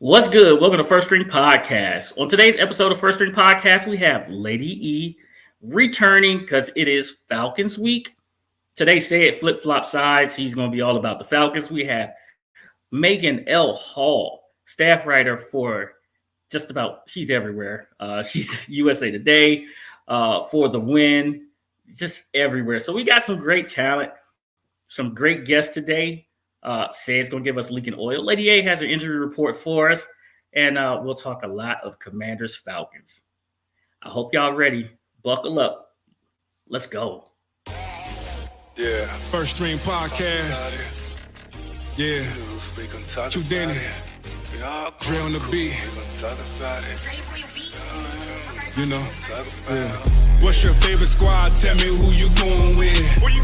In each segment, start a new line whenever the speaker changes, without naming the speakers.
What's good? Welcome to First String Podcast. On today's episode of First String Podcast, we have Lady E returning because it is Falcons week. Today, said flip-flop sides. He's going to be all about the Falcons. We have Meghan L Hall, staff writer for just about, she's everywhere. She's USA Today for the win, just everywhere. So we got some great talent, some great guests today. Say's going to give us leaking oil. Lady A has an injury report for us, and we'll talk a lot of Commanders Falcons. I hope y'all ready. Buckle up. Let's go.
Yeah.
First String Podcast. Yeah. Too Danny. Dre on the beat. You know. Yeah. What's your favorite squad? Tell me who you going with.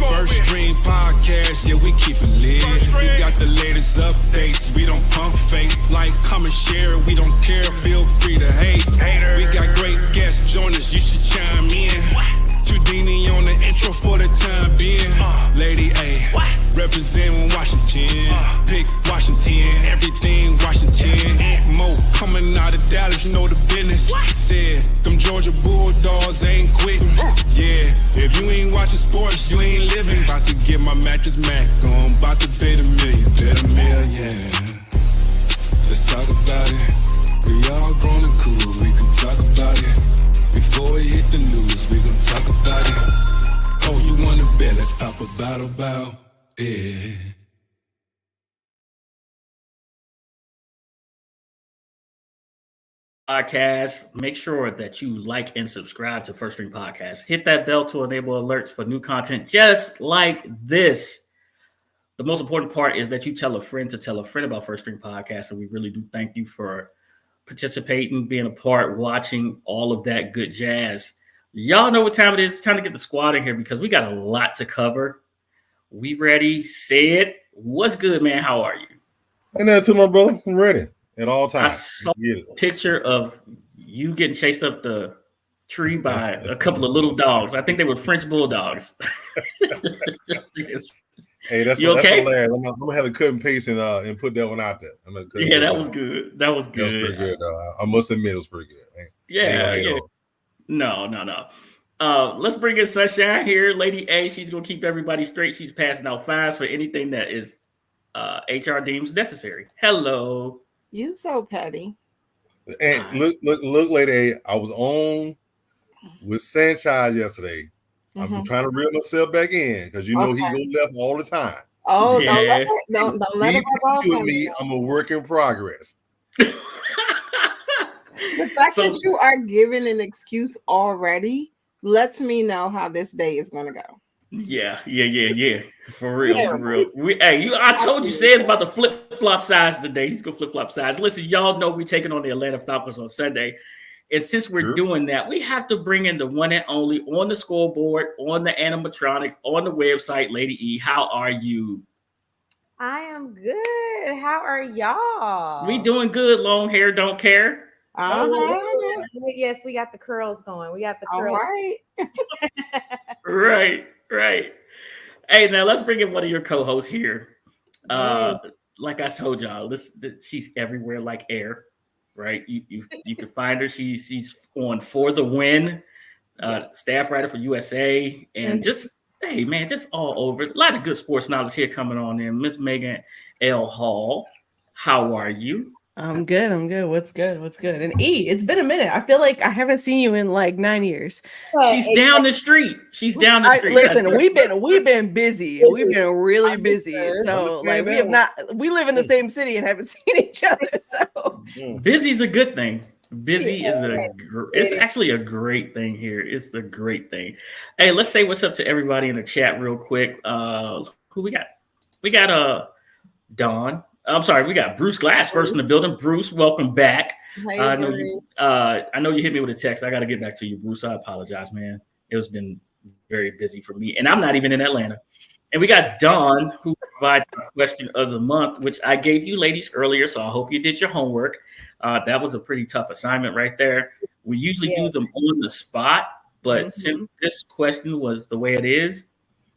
First String Podcast, yeah, we keep it lit. We got the latest updates, we don't pump fake. Like, comment, share, we don't care, feel free to hate. We got great guests, join us, you should chime in. Chudini on the intro for the time being. Lady A, representing Washington. Pick Washington, everything Washington. Mo coming out of Dallas, you know the business. Said, them Georgia Bulldogs ain't quitting. Yeah, if you ain't watching sports, you ain't living. About to get my mattress Mac on, about to bet $1 million, bet $1 million. Let's talk about it. We all grown and cool, we can talk about it. Before we hit the news, we gon' talk about it. Oh, you wanna bet? Let's pop a bottle bout. Yeah.
Podcast. Make sure that you like and subscribe to First String Podcast. Hit that bell to enable alerts for new content just like this. The most important part is that you tell a friend to tell a friend about First String Podcast, and we really do thank you for participating, being a part, watching, all of that good jazz. Y'all know what time it is. It's time to get the squad in here because we got a lot to cover. We ready? Say it. What's good, man? How are you?
And then to my brother, I'm ready at all times.
I saw a picture of you getting chased up the tree by a couple of little dogs. I think they were French bulldogs.
Hey, that's
okay?
hilarious. I'm gonna have a cut and paste and put that one out there.
Yeah, that was good. That was good.
That was pretty good. I must admit, it was pretty good.
Yeah. No. Let's bring in Sunshine here. Lady A, she's going to keep everybody straight. She's passing out fines for anything that is HR deems necessary. Hello.
You so petty.
And look, Lady A, I was on with Sanchez yesterday. I'm trying to reel myself back in because you know he goes left all the time.
Oh,
yeah.
don't let it go off
with me. I'm a work in progress.
The fact that you are giving an excuse already lets me know how this day is going to go.
Yeah. For real. I told you, Say's about to flip-flop sides today. He's going to flip-flop sides. Listen, y'all know we're taking on the Atlanta Falcons on Sunday. And since we're doing that, we have to bring in the one and only on the scoreboard, on the animatronics, on the website, Lady E. How are you?
I am good. How are y'all?
We doing good. Long hair, don't care.
Yes, we got the curls going. We got the curls.
All right.
Right. Hey, now let's bring in one of your co-hosts here. Like I told y'all, she's everywhere like air. Right, you can find her. She's on For the Win, staff writer for USA, and just all over. A lot of good sports knowledge here coming on in. Miss Meghan L Hall, how are you?
I'm good. What's good? And E, it's been a minute. I feel like I haven't seen you in like 9 years.
She's down the street.
Listen, we've been busy. We've been really busy. So like we live in the same city and haven't seen each other. So
busy's a good thing. It's actually a great thing here. It's a great thing. Hey, let's say what's up to everybody in the chat real quick. Who we got? We got Dawn. I'm sorry, we got Bruce Glass first in the building. Bruce, welcome back.
Hey,
I know you hit me with a text. I got to get back to you, Bruce. I apologize, man. It's been very busy for me, and I'm not even in Atlanta. And we got Dawn, who provides a question of the month, which I gave you ladies earlier, so I hope you did your homework. That was a pretty tough assignment right there. We usually do them on the spot, but since this question was the way it is,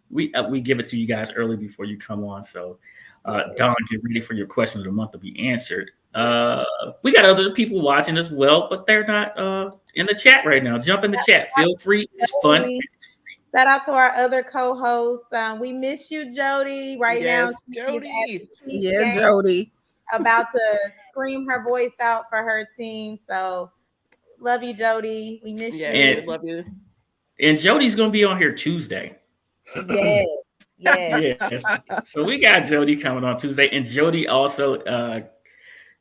we give it to you guys early before you come on. So, Don, get ready for your question of the month to be answered. We got other people watching as well, but they're not in the chat right now. Jump in the chat. Feel free. It's fun.
Shout out to our other co-hosts. We miss you, Jody. Right now,
Jody.
Yeah, Jody.
About to scream her voice out for her team. So love you, Jody. We miss you.
And,
love you.
And Jody's gonna be on here Tuesday.
Yes.
Yes. So we got Jody coming on Tuesday, and Jody also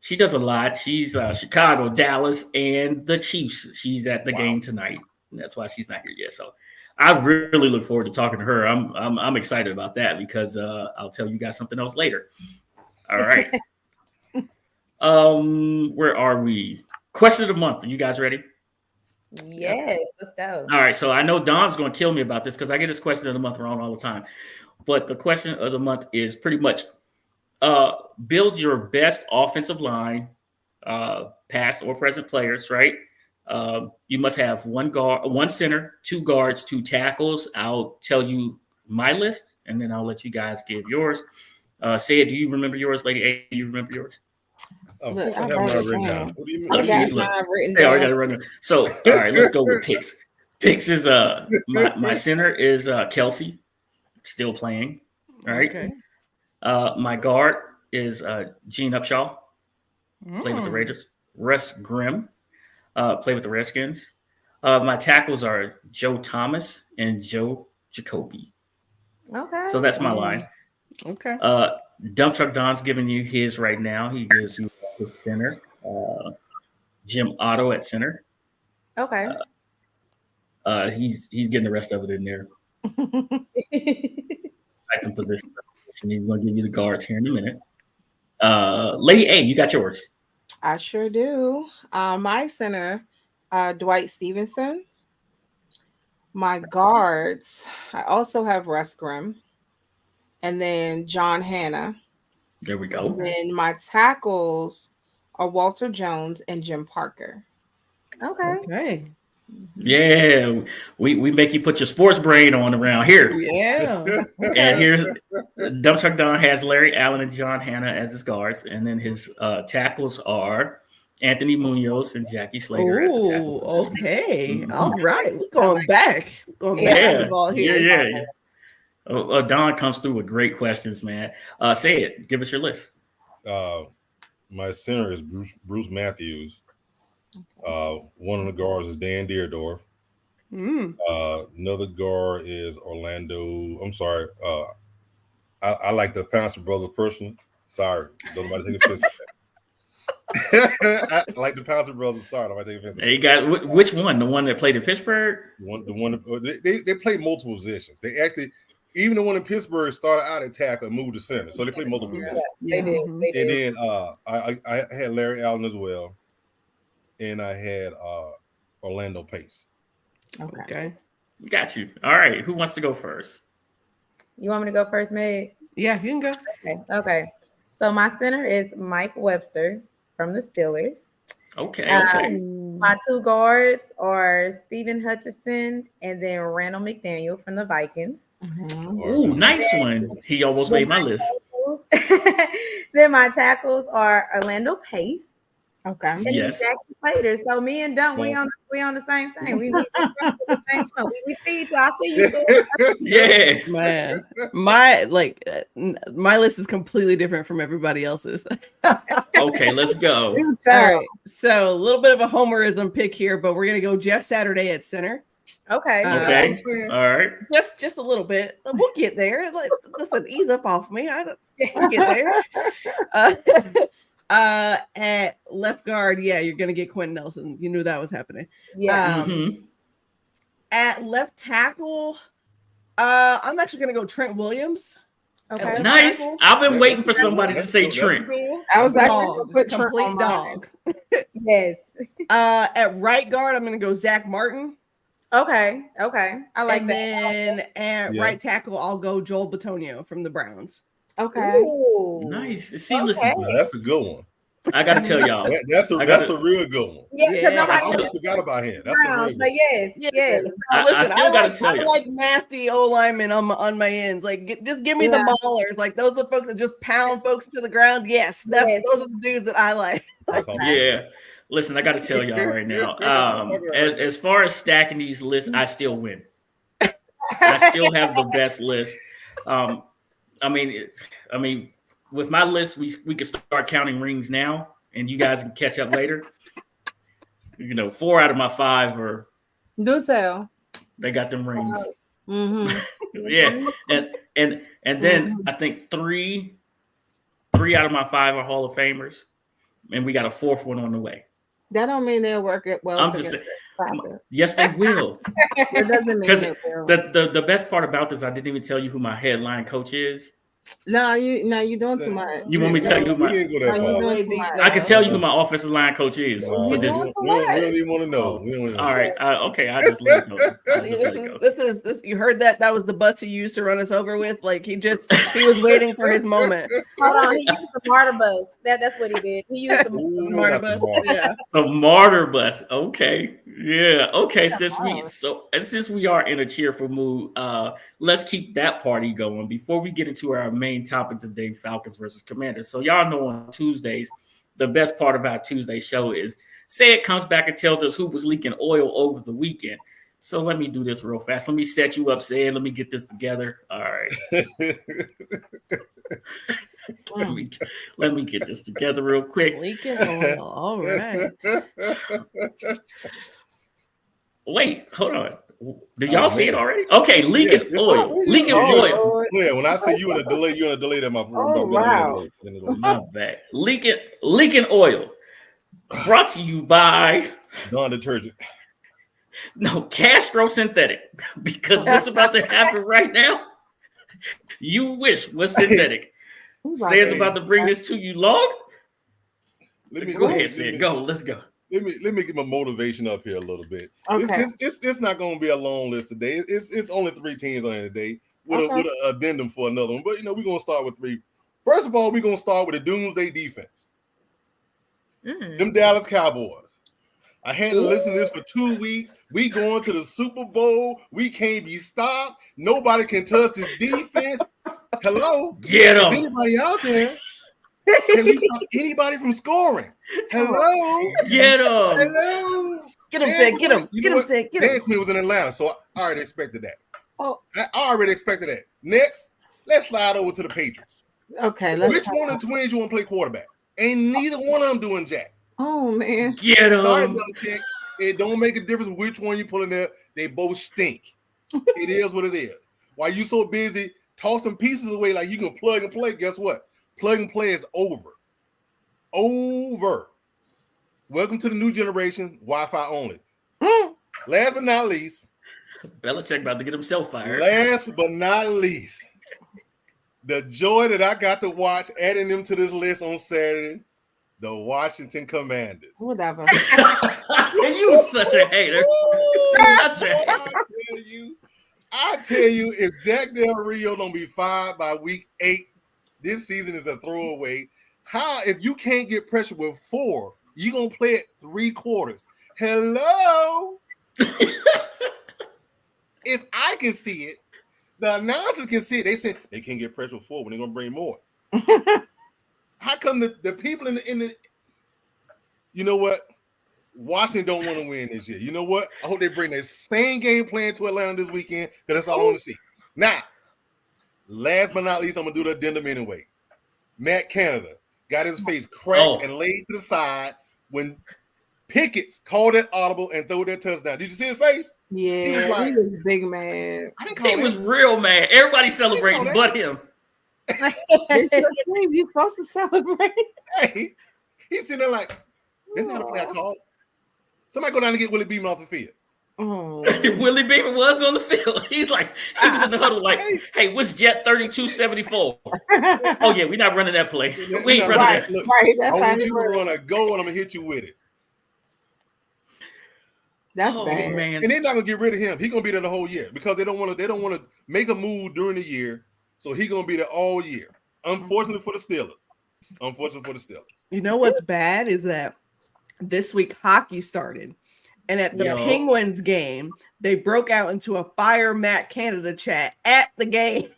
she does a lot. She's Chicago, Dallas, and the Chiefs. She's at the game tonight. And that's why she's not here yet. So I really look forward to talking to her. I'm excited about that because I'll tell you guys something else later. All right. Where are we? Question of the month. Are you guys ready?
Yes, let's go.
All right. So I know Don's going to kill me about this because I get this question of the month wrong all the time. But the question of the month is pretty much build your best offensive line, past or present players, right? You must have one guard, one center, 2 guards, 2 tackles. I'll tell you my list, and then I'll let you guys give yours. Say it. Do you remember yours, Lady A? Do you remember yours?
Of course, I have mine written down. What do you mean?
I got it written down. So, all right, let's go with picks. Picks is my center is Kelsey, still playing. All right.
Okay.
My guard is Gene Upshaw, played with the Raiders. Russ Grimm, played with the Redskins. My tackles are Joe Thomas and Joe Jacoby.
Okay.
So that's my line.
Okay.
Dump Truck Don's giving you his right now. He gives you his center. Jim Otto at center.
Okay.
He's getting the rest of it in there. Second position. He's going to give you the guards here in a minute. Lady A, you got yours.
I sure do. My center, Dwight Stevenson. My guards, I also have Russ Grimm. And then John Hanna.
There we go.
And then my tackles are Walter Jones and Jim Parker.
Okay.
Yeah, we make you put your sports brain on around here.
Yeah.
And here's Dump Truck Don has Larry Allen and John Hanna as his guards, and then his tackles are Anthony Munoz and Jackie Slater. At the tackle position.
Okay. All right. We're going back. We're going back to the ball here.
Yeah. Don comes through with great questions, man. Say it. Give us your list.
My center is Bruce Matthews. One of the guards is Dan Deerdorf. Another guard is Orlando. I'm sorry. I like the Pouncer brothers personally. Sorry, don't nobody take offense. I like the Pouncer brothers. Sorry, nobody take offense.
Hey, you got which one? The one that played in Pittsburgh?
They play multiple positions. They actually. Even the one in Pittsburgh started out at tackle and moved to center, so they play multiple positions.
They did.
And then I had Larry Allen as well, and I had Orlando Pace.
Okay.
Got you. All right. Who wants to go first?
You want me to go first, Meg?
Yeah, you can go.
Okay. So my center is Mike Webster from the Steelers.
Okay.
My 2 guards are Stephen Hutchinson and then Randall McDaniel from the Vikings.
Ooh, nice one. He almost made my list.
Then my tackles are Orlando Pace.
Okay.
And
yes.
Jackie Slater. So me and Dump, we on the same thing. We see each other. I see you.
Yeah,
man. My list is completely different from everybody else's.
Okay, let's go.
All right. So a little bit of a homerism pick here, but we're gonna go Jeff Saturday at center.
Okay.
Okay. All right.
Just a little bit. We'll get there. Listen, ease up off me. We'll get there. At left guard, you're gonna get Quentin Nelson. You knew that was happening.
Yeah.
At left tackle, I'm actually gonna go Trent Williams.
Okay.
Nice. I've been waiting for somebody to say Trent.
I was actually put
complete dog.
Yes.
At right guard, I'm gonna go Zach Martin.
Okay. I like
and
that.
Then at right tackle, I'll go Joel Bitonio from the Browns.
Okay.
Ooh.
Nice. See, listen.
That's a good one.
I gotta tell y'all.
That's a real good one.
Yeah, because
Yeah.
I
nobody
almost forgot about him. That's a real
Browns,
good
but
one.
yes, yes.
I still gotta tell you.
I like nasty O linemen on my ends. Like, just give me the maulers. Like, those are the folks that just pound folks to the ground. Yes, those are the dudes that I like.
Yeah. Listen, I gotta tell y'all right now. As far as stacking these lists, I still win. I still have the best list. I mean, with my list, we can start counting rings now, and you guys can catch up later. 4 out of my 5 are.
Do tell.
They got them rings.
Mm-hmm.
Yeah, and then I think three out of my 5 are Hall of Famers, and we got a 4th one on the way.
That don't mean they'll work it well.
I'm just saying. Yes, they will.
It doesn't mean it will.
The best part about this, I didn't even tell you who my headline coach is.
No, you doing too much.
You want me to tell you who
We didn't go that far.
I can tell you who my offensive line coach is for this.
We don't even want to know. We don't want to know.
All right. Okay. I just let it go.
This. You heard that? That was the bus he used to run us over with. Like, he was waiting for his moment.
Hold on, he used the martyr bus. That's what he did. He used the
martyr bus. Yeah.
The martyr bus. Okay. Yeah. Okay. Since we are in a cheerful mood, let's keep that party going before we get into our main topic today, Falcons versus Commanders. So y'all know on Tuesdays, the best part of our Tuesday show is Say It comes back and tells us who was leaking oil over the weekend. So let me do this real fast. Let me set you up, Say It. Let me get this together. All right. let me get this together real quick.
Leaking oil. All right.
Wait, hold on. Did y'all see it already? Okay, leaking oil. Leaking oil.
Yeah, when I say you in a delay that my
wow.
My bad. Leaking oil. Brought to you by
Dawn Detergent.
No, Castro Synthetic. Because what's about to happen right now? You wish was synthetic. Say's about to bring this to you long. Go ahead, Say It. Go. Let's go.
Let me get my motivation up here a little bit.
Okay.
It's not going to be a long list today. It's only 3 teams on here today with an addendum for another one. But we're going to start with 3. First of all, we're going to start with the Doomsday defense. Them Dallas Cowboys. I had to listen to this for 2 weeks. We going to the Super Bowl. We can't be stopped. Nobody can touch this defense. Hello?
Get them.
Is anybody out there? Can we stop anybody from scoring? Hello?
Get them.
Hello?
Get him, Sid. Get him. Get him, Sid. Get him.
Dan Quinn was in Atlanta, so I already expected that.
Oh.
I already expected that. Next, let's slide over to the Patriots.
Okay.
Which one of the Twins you want to play quarterback? Ain't neither one of them doing jack.
Oh, man.
Get
Sorry,
them.
Belichick. It don't make a difference which one you put in there. They both stink. It is what it is. Why you so busy tossing pieces away like you can plug and play? Guess what? Plug and play is over. Over. Welcome to the new generation, Wi-Fi only. Last but not least.
Belichick about to get himself fired.
Last but not least. The joy that I got to watch adding them to this list on Saturday, the Washington Commanders.
Whatever.
You such a hater.
I tell you, if Jack Del Rio don't be fired by week 8, this season is a throwaway. How, if you can't get pressure with 4, you gonna play it 3 quarters? Hello. If I can see it, the announcers can see it. They said they can't get pressure with 4 when they're gonna bring more. How come the people in the you know what? Washington don't want to win this year. You know what? I hope they bring that same game plan to Atlanta this weekend because that's all I want to see. Now, last but not least, I'm gonna do the addendum anyway. Matt Canada got his face cracked and laid to the side when Pickett's called it audible and threw that touchdown. Did you see his face?
Yeah,
he was like,
he was big mad.
He was real mad. Everybody celebrating but him.
You're supposed to celebrate.
Hey, he's sitting there like, that's not a play I called. Somebody go down and get Willie Beeman off the field.
Oh.
Willie Beeman was on the field. He was in the huddle like, hey, what's Jet 3274? Oh, yeah, we're not running that play. We ain't running that.
Look,
right, that's
I
how
want you to run a go, and I'm going to hit you with it.
That's bad.
Man.
And they're not going to get rid of him. He's going to be there the whole year because they don't want to make a move during the year, so he's going to be there all year. Unfortunately for the Steelers.
You know what's bad is that this week hockey started, and at the
Yo.
Penguins game, they broke out into a Fire Matt Canada chat at the game.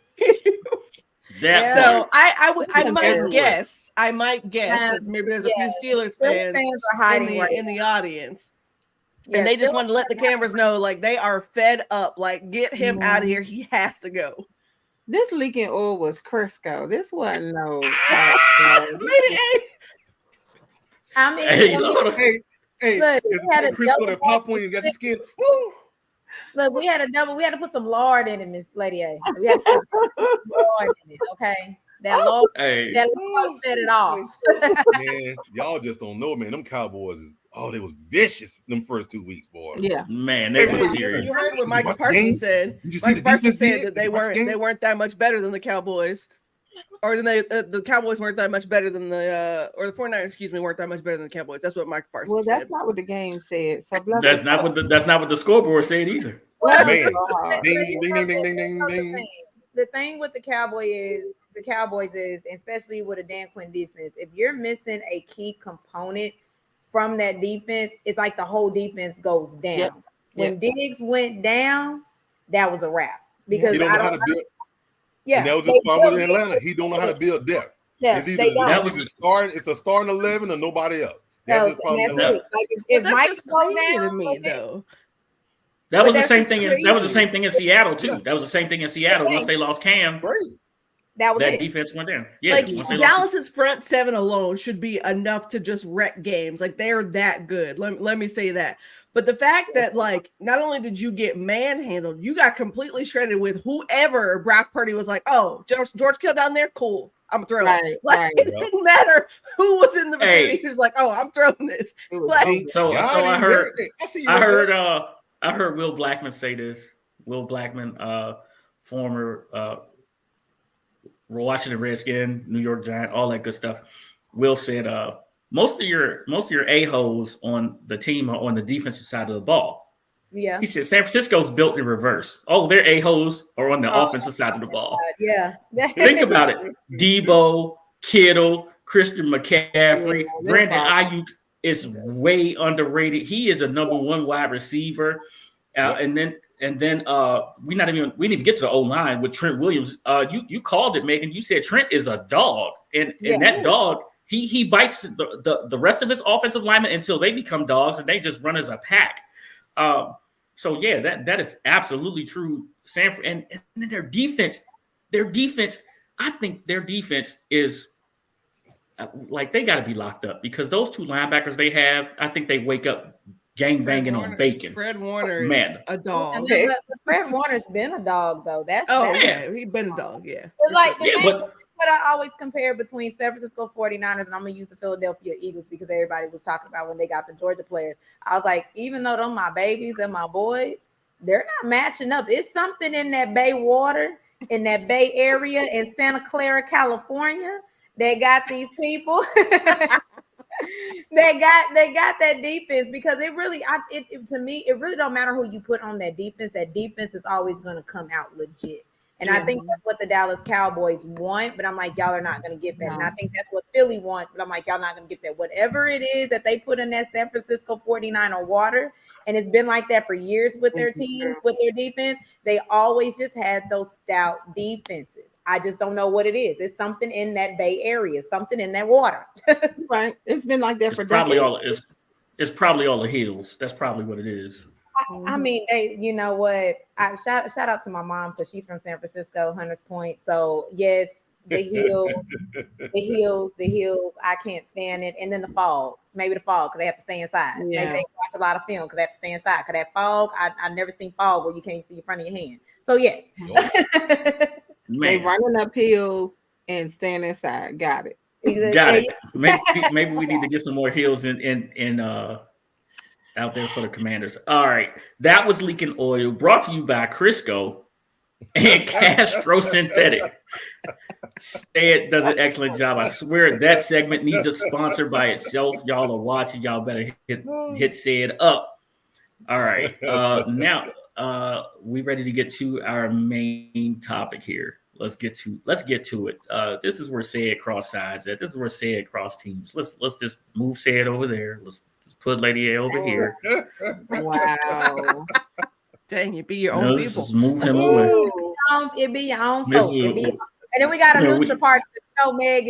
That
So I might guess that maybe there's a few Steelers fans
are hiding
in the audience.
Yeah,
and they just wanted to let the cameras know, like, they are fed up. Like, get him out of here. He has to go.
This leaking oil was Crisco. This wasn't no.
I mean,
Hey,
look,
it's
we had a
Crisco
double
that pop when you got the skin. Woo!
Look, we had to put some lard in it, Miss Lady A. We had to put some lard in it, okay? That lard set it off.
Man, y'all just don't know, man. Them Cowboys they was vicious them first 2 weeks, boy.
Yeah,
man, they were serious.
You heard what Michael Parsons said. Michael Parsons said that they weren't that much better than the Cowboys, or than the Cowboys weren't that much better than the 49ers. Excuse me, weren't that much better than the Cowboys. That's what Michael Parsons.
Well, that's
said.
not what the game said. So
that's not what the scoreboard said either.
Well,
Man,
ding, ding, ding, ding, ding. The thing with the Cowboys is, especially with a Dan Quinn defense, if you're missing a key component from that defense, it's like the whole defense goes down.
Yep.
When Diggs went down, that was a wrap. Because
he don't know how to build.
Yeah,
and that was his problem with Atlanta. He don't know how to build depth.
Yeah,
it's a starting 11 or nobody else. That's his problem.
Like if Mike goes down,
to me though.
That was the same thing. That was the same thing in Seattle too. Yeah. That was the same thing in Seattle. Once they lost Cam,
crazy.
That
defense went down. Yeah,
like Dallas's front seven alone should be enough to just wreck games. Like, they're that good. Let me say that. But the fact that, like, not only did you get manhandled, you got completely shredded with whoever Brock Purdy was like, oh, George Kittle down there, cool. I'm throwing. Right. It didn't matter who was in the vicinity. He was like, oh, I'm throwing this. Like,
so I heard Will Blackman say this. Will Blackman, former Washington Redskin, New York Giant, all that good stuff. Will said, most of your a-holes on the team are on the defensive side of the ball.
Yeah.
He said San Francisco's built in reverse. Oh, their a-holes are on the offensive side of the ball.
Yeah.
Think about it. Debo, Kittle, Christian McCaffrey, Brandon Ayuk is way underrated. He is a number one wide receiver. And then we didn't even get to the O-line with Trent Williams. You called it, Megan. You said Trent is a dog, and that dog he bites the rest of his offensive linemen until they become dogs, and they just run as a pack. So yeah, that is absolutely true. Sanford and then their defense. I think their defense is like they got to be locked up because those two linebackers they have. I think they wake up gang banging on bacon.
Fred Warner is a dog.
But Fred Warner's been a dog though.
He's been a dog. Yeah.
Like what I always compare between San Francisco 49ers and I'm gonna use the Philadelphia Eagles because everybody was talking about when they got the Georgia players. I was like, even though they're my babies and my boys, they're not matching up. It's something in that Bay water, in that Bay area in Santa Clara, California, that got these people. They got that defense because it really, to me, it really don't matter who you put on that defense. That defense is always going to come out legit. And I think that's what the Dallas Cowboys want, but I'm like, y'all are not going to get that. No. And I think that's what Philly wants, but I'm like, y'all not going to get that. Whatever it is that they put in that San Francisco 49er water, and it's been like that for years with their teams, with their defense, they always just had those stout defenses. I just don't know what it is. It's something in that Bay Area, something in that water.
Right. It's been like that for
decades. It's probably all the hills. That's probably what it is.
I mean, you know what? Shout out to my mom because she's from San Francisco, Hunters Point. So yes, the hills, I can't stand it. And then the fog, maybe the fog because they have to stay inside. Yeah. Maybe they watch a lot of film because they have to stay inside. Because that fog, I've never seen fog where you can't see in front of your hand. So yes.
They running up hills and staying inside. Got it.
Got it. Maybe we need to get some more hills in out there for the Commanders. All right. That was Leaking Oil, brought to you by Crisco and Castro Synthetic. It does an excellent job. I swear that segment needs a sponsor by itself. Y'all are watching. Y'all better hit said up. All right. Now we ready to get to our main topic here. let's get to it. This is where Say It cross sides at. This is where Say It cross teams. Let's just move Say It over there. Let's just put Lady A over here.
Wow.
Dang, you be your own
Let's
people.
just move him away.
It be your own
This
folk.
is-
And then we got a
Yeah,
neutral party. So Meg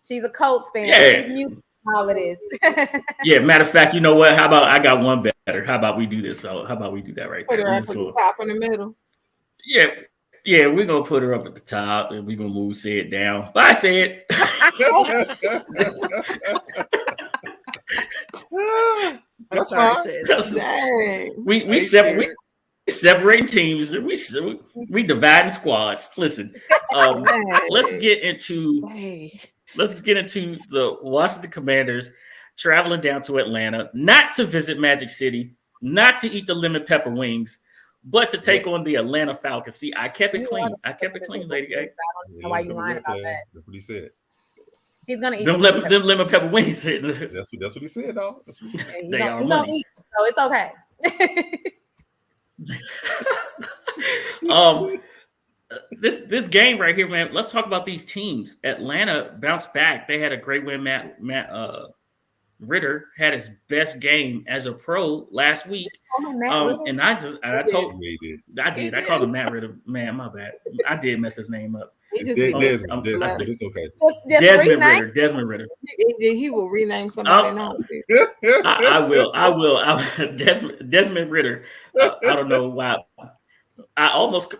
she's a Colts fan.
Yeah.
She's mute all of this.
Yeah, matter of fact, you know what? How about I got one better? How about we do this? So how about we do that right
Put
there?
her
We
up
just
at the
go-
top in the middle.
Yeah, we're gonna put her up at the top and we're gonna move Say It down. Bye, Say It.
That's
Sorry,
fine.
Sid.
Dang.
we separating teams. We dividing squads. Listen, let's get into
Hey.
the Washington Commanders traveling down to Atlanta, not to visit Magic City, not to eat the lemon pepper wings, but to take on the Atlanta Falcons. See, I kept it clean. Lady A.
I don't know why you lying about that.
That's what he said.
He's gonna eat
Them lemon pepper wings.
That's what he said, dog. That's what he said.
He's
They are
gonna
money.
eat, so it's okay.
This game right here, man. Let's talk about these teams. Atlanta bounced back. They had a great win. Matt Ritter had his best game as a pro last week. And I called him Matt Ritter. Man, my bad. I did mess his name up.
He just
Desmond, but it's okay.
Desmond Ritter.
he will rename somebody now.
I will. Desmond Ritter. I don't know why. I almost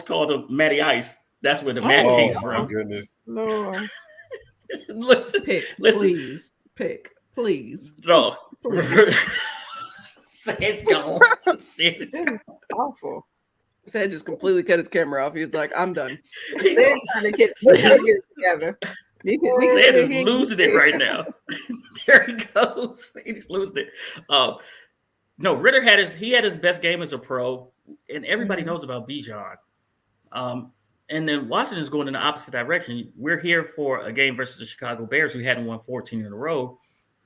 called him Matty Ice. That's where the Matt came
Oh my
from.
goodness.
Lord.
Listen,
Please. Pick, please.
no. Say it's gone. Say it's gone.
Awful.
Sid just completely cut his camera off. He was like, I'm done.
They're trying to get it together.
Sid is losing it right now. There he goes. He's losing it. No, Ritter had his best game as a pro, and everybody knows about Bijan. And then Washington's going in the opposite direction. We're here for a game versus the Chicago Bears, who hadn't won 14 in a row.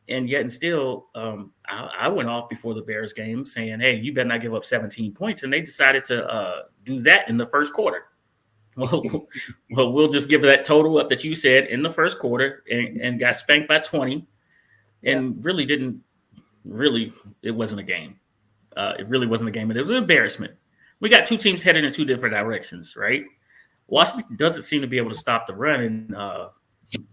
And yet and still, I went off before the Bears game saying, hey, you better not give up 17 points. And they decided to do that in the first quarter. Well, we'll just give that total up that you said in the first quarter and got spanked by 20 and it wasn't a game. It really wasn't a game. It was an embarrassment. We got two teams headed in two different directions, right? Washington doesn't seem to be able to stop the run. And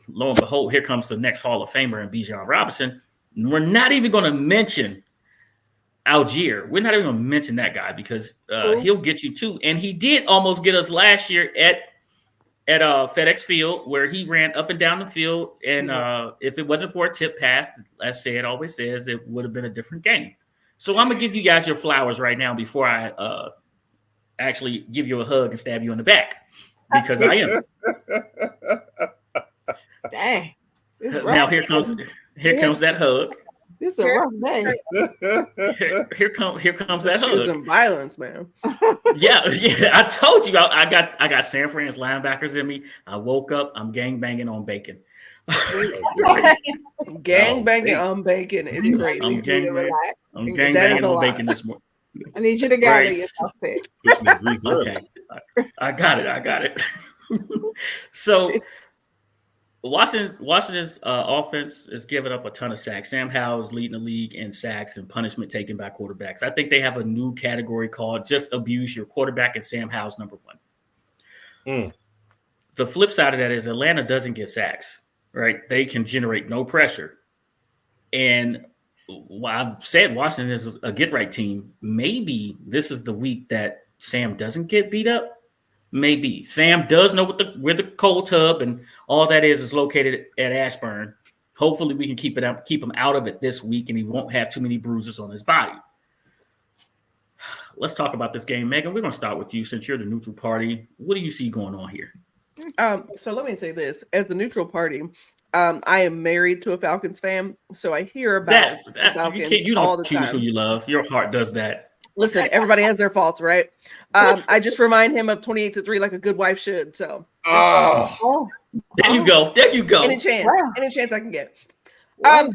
lo and behold, here comes the next Hall of Famer in Bijan Robinson. And we're not even going to mention Algier. We're not even going to mention that guy because he'll get you too. And he did almost get us last year at FedEx Field, where he ran up and down the field. And if it wasn't for a tip pass, as Sid always says, it would have been a different game. So I'm going to give you guys your flowers right now before I actually give you a hug and stab you in the back, because I am.
Dang.
Now here comes that hug.
This is a rough day.
Here comes that hug.
Choosing violence, man.
Yeah. I told you I got San Fran's linebackers in me. I woke up. I'm gang banging on bacon.
Gang banging on bacon is crazy.
I'm gang
That
banging
is a
on
lot.
bacon this morning.
I need you to gather
Right.
yourself there.
Okay, I got it. So Washington's offense is giving up a ton of sacks. Sam Howell is leading the league in sacks and punishment taken by quarterbacks. I think they have a new category called just abuse your quarterback, and Sam Howell's number one. The flip side of that is Atlanta doesn't get sacks, right? They can generate no pressure. And I've said Washington is a get-right team. Maybe this is the week that Sam doesn't get beat up. Maybe Sam does know where the cold tub and all that is located at Ashburn. Hopefully, we can keep him out of it this week, and he won't have too many bruises on his body. Let's talk about this game, Megan. We're going to start with you since you're the neutral party. What do you see going on here?
So let me say this: as the neutral party, I am married to a Falcons fan, so I hear about Falcons
you
all
don't
the
choose
time.
who you love. Your heart does that.
Listen, everybody has their faults, right? I just remind him of 28-3 like a good wife should. So
There you go.
any chance I can get. But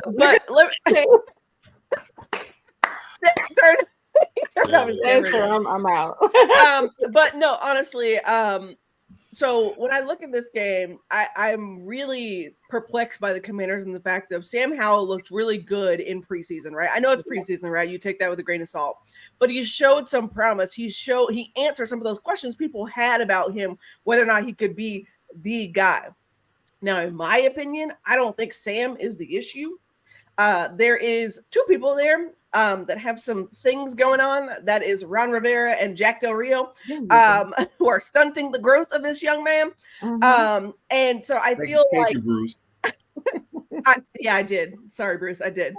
let me turn off his camera.
I'm out.
But no, honestly, So when I look at this game, I'm really perplexed by the Commanders and the fact that Sam Howell looked really good in preseason, right? I know it's preseason, right? You take that with a grain of salt, but he showed some promise. He answered some of those questions people had about him, whether or not he could be the guy. Now, in my opinion, I don't think Sam is the issue. There is two people there that have some things going on. That is Ron Rivera and Jack Del Rio, who are stunting the growth of this young man. And so I feel like
you, Bruce.
I did. Sorry, Bruce, I did.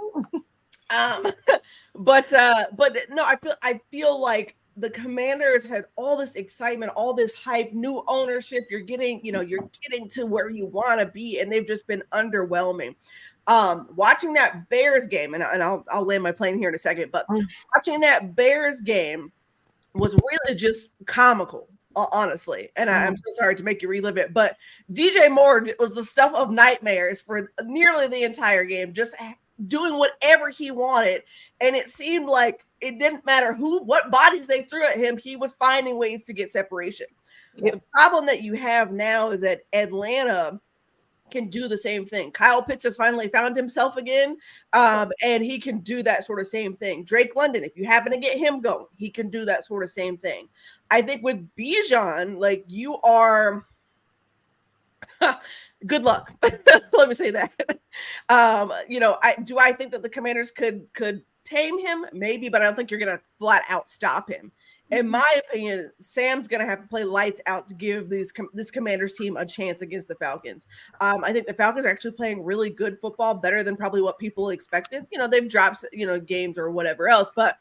But no, I feel like the Commanders had all this excitement, all this hype, new ownership. You're getting to where you want to be, and they've just been underwhelming. Watching that Bears game, and I'll land my plane here in a second, but watching that Bears game was really just comical, honestly. And I'm so sorry to make you relive it, but DJ Moore was the stuff of nightmares for nearly the entire game, just doing whatever he wanted. And it seemed like it didn't matter what bodies they threw at him, he was finding ways to get separation. Yep. The problem that you have now is that Atlanta can do the same thing. Kyle Pitts has finally found himself again, and he can do that sort of same thing. Drake London, if you happen to get him going, he can do that sort of same thing. I think with Bijan, like, you are good luck. Let me say that. I think that the Commanders could tame him? Maybe, but I don't think you're going to flat out stop him. In my opinion, Sam's going to have to play lights out to give this Commanders team a chance against the Falcons. I think the Falcons are actually playing really good football, better than probably what people expected. They've dropped, games or whatever else, but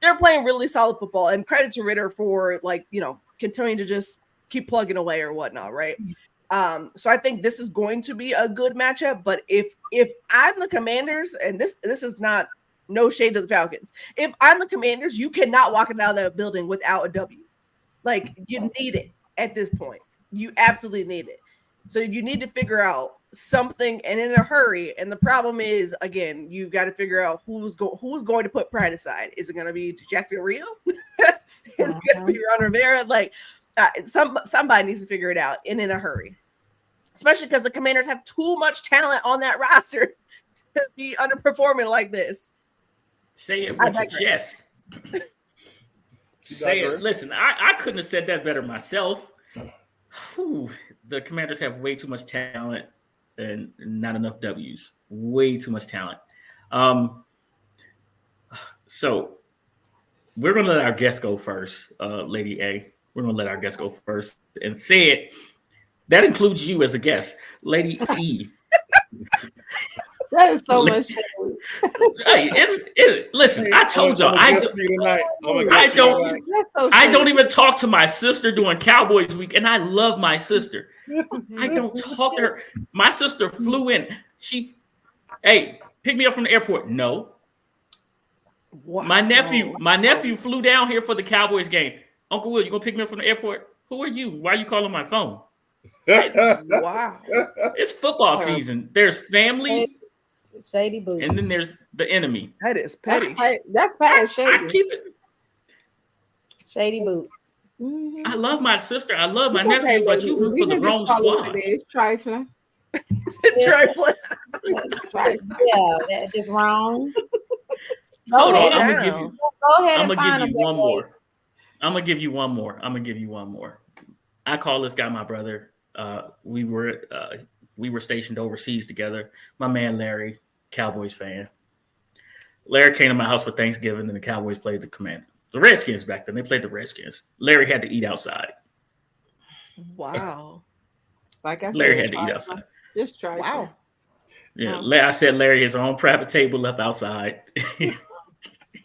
they're playing really solid football. And credit to Ritter for, continuing to just keep plugging away or whatnot, right? So I think this is going to be a good matchup. But if I'm the Commanders, and this is not no shade to the Falcons, if I'm the Commanders, you cannot walk out of that building without a W. Like, you need it at this point. You absolutely need it. So you need to figure out something, and in a hurry. And the problem is, again, you've got to figure out who's going to put pride aside. Is it going to be Jack Del Rio? Is it going to be Ron Rivera? Somebody needs to figure it out, and in a hurry. Especially because the Commanders have too much talent on that roster to be underperforming like this.
Say it with your chest. Say it. Listen, I couldn't have said that better myself. Whew, the Commanders have way too much talent and not enough W's. Way too much talent. So we're going to let our guest go first, Lady A. We're going to let our guest go first and say it. That includes you as a guest, Lady E.
That is so much.
Hey, listen, I told y'all, I don't even talk to my sister during Cowboys week, and I love my sister. I don't talk to her. My sister flew in. Hey, pick me up from the airport. No. Wow. My nephew flew down here for the Cowboys game. Uncle Will, you gonna pick me up from the airport? Who are you? Why are you calling my phone?
Wow.
It's football season. There's family.
Shady boots.
And then there's the enemy.
That is petty.
That's petty. Shady.
I keep it.
Shady boots.
Mm-hmm.
I love my sister. I love my nephew, but you root for the wrong squad.
It's trifling.
Trifling.
Yeah, that is wrong.
Hold on, I'm gonna give you.
Go ahead.
I'm gonna give you one more. I'm gonna give you one more. I call this guy my brother. We were stationed overseas together. My man Larry, Cowboys fan. Larry came to my house for Thanksgiving, and the Cowboys played the Commanders. The Redskins back then. They played the Redskins. Larry had to eat outside.
Wow.
Like I said,
Larry had to eat outside.
Just try.
Wow.
Yeah, I said Larry has his own private table up outside. he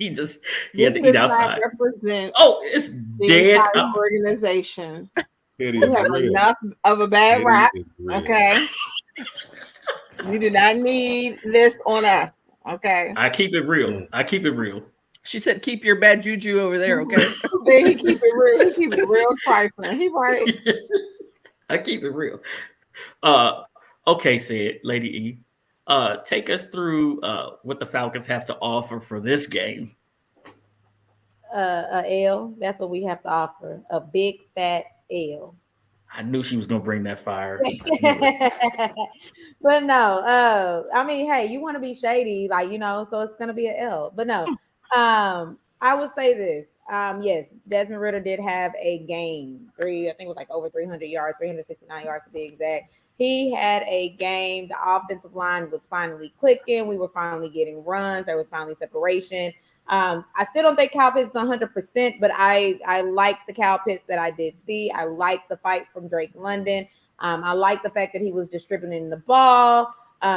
had to eat outside. It's
the
dead.
Entire organization.
We
have enough of a bad rap. Okay. You do not need this on us. Okay.
I keep it real.
She said, "Keep your bad juju over there." Okay.
Then he keep it real. He keep it real trifling. He right.
I keep it real. Okay, said Lady E. Take us through what the Falcons have to offer for this game.
A L. That's what we have to offer. A big fat L.
I knew she was gonna bring that fire.
But no, I mean, hey, you want to be shady, like, so it's gonna be an L. But no, I would say this. Yes, Desmond Ritter did have a game. I think it was like over 300 yards, 369 yards to be exact. He had a game. The offensive line was finally clicking. We were finally getting runs. There was finally separation. I still don't think Kyle Pitts is 100%, but I like the Kyle Pitts that I did see. I like the fight from Drake London. I like the fact that he was distributing the ball.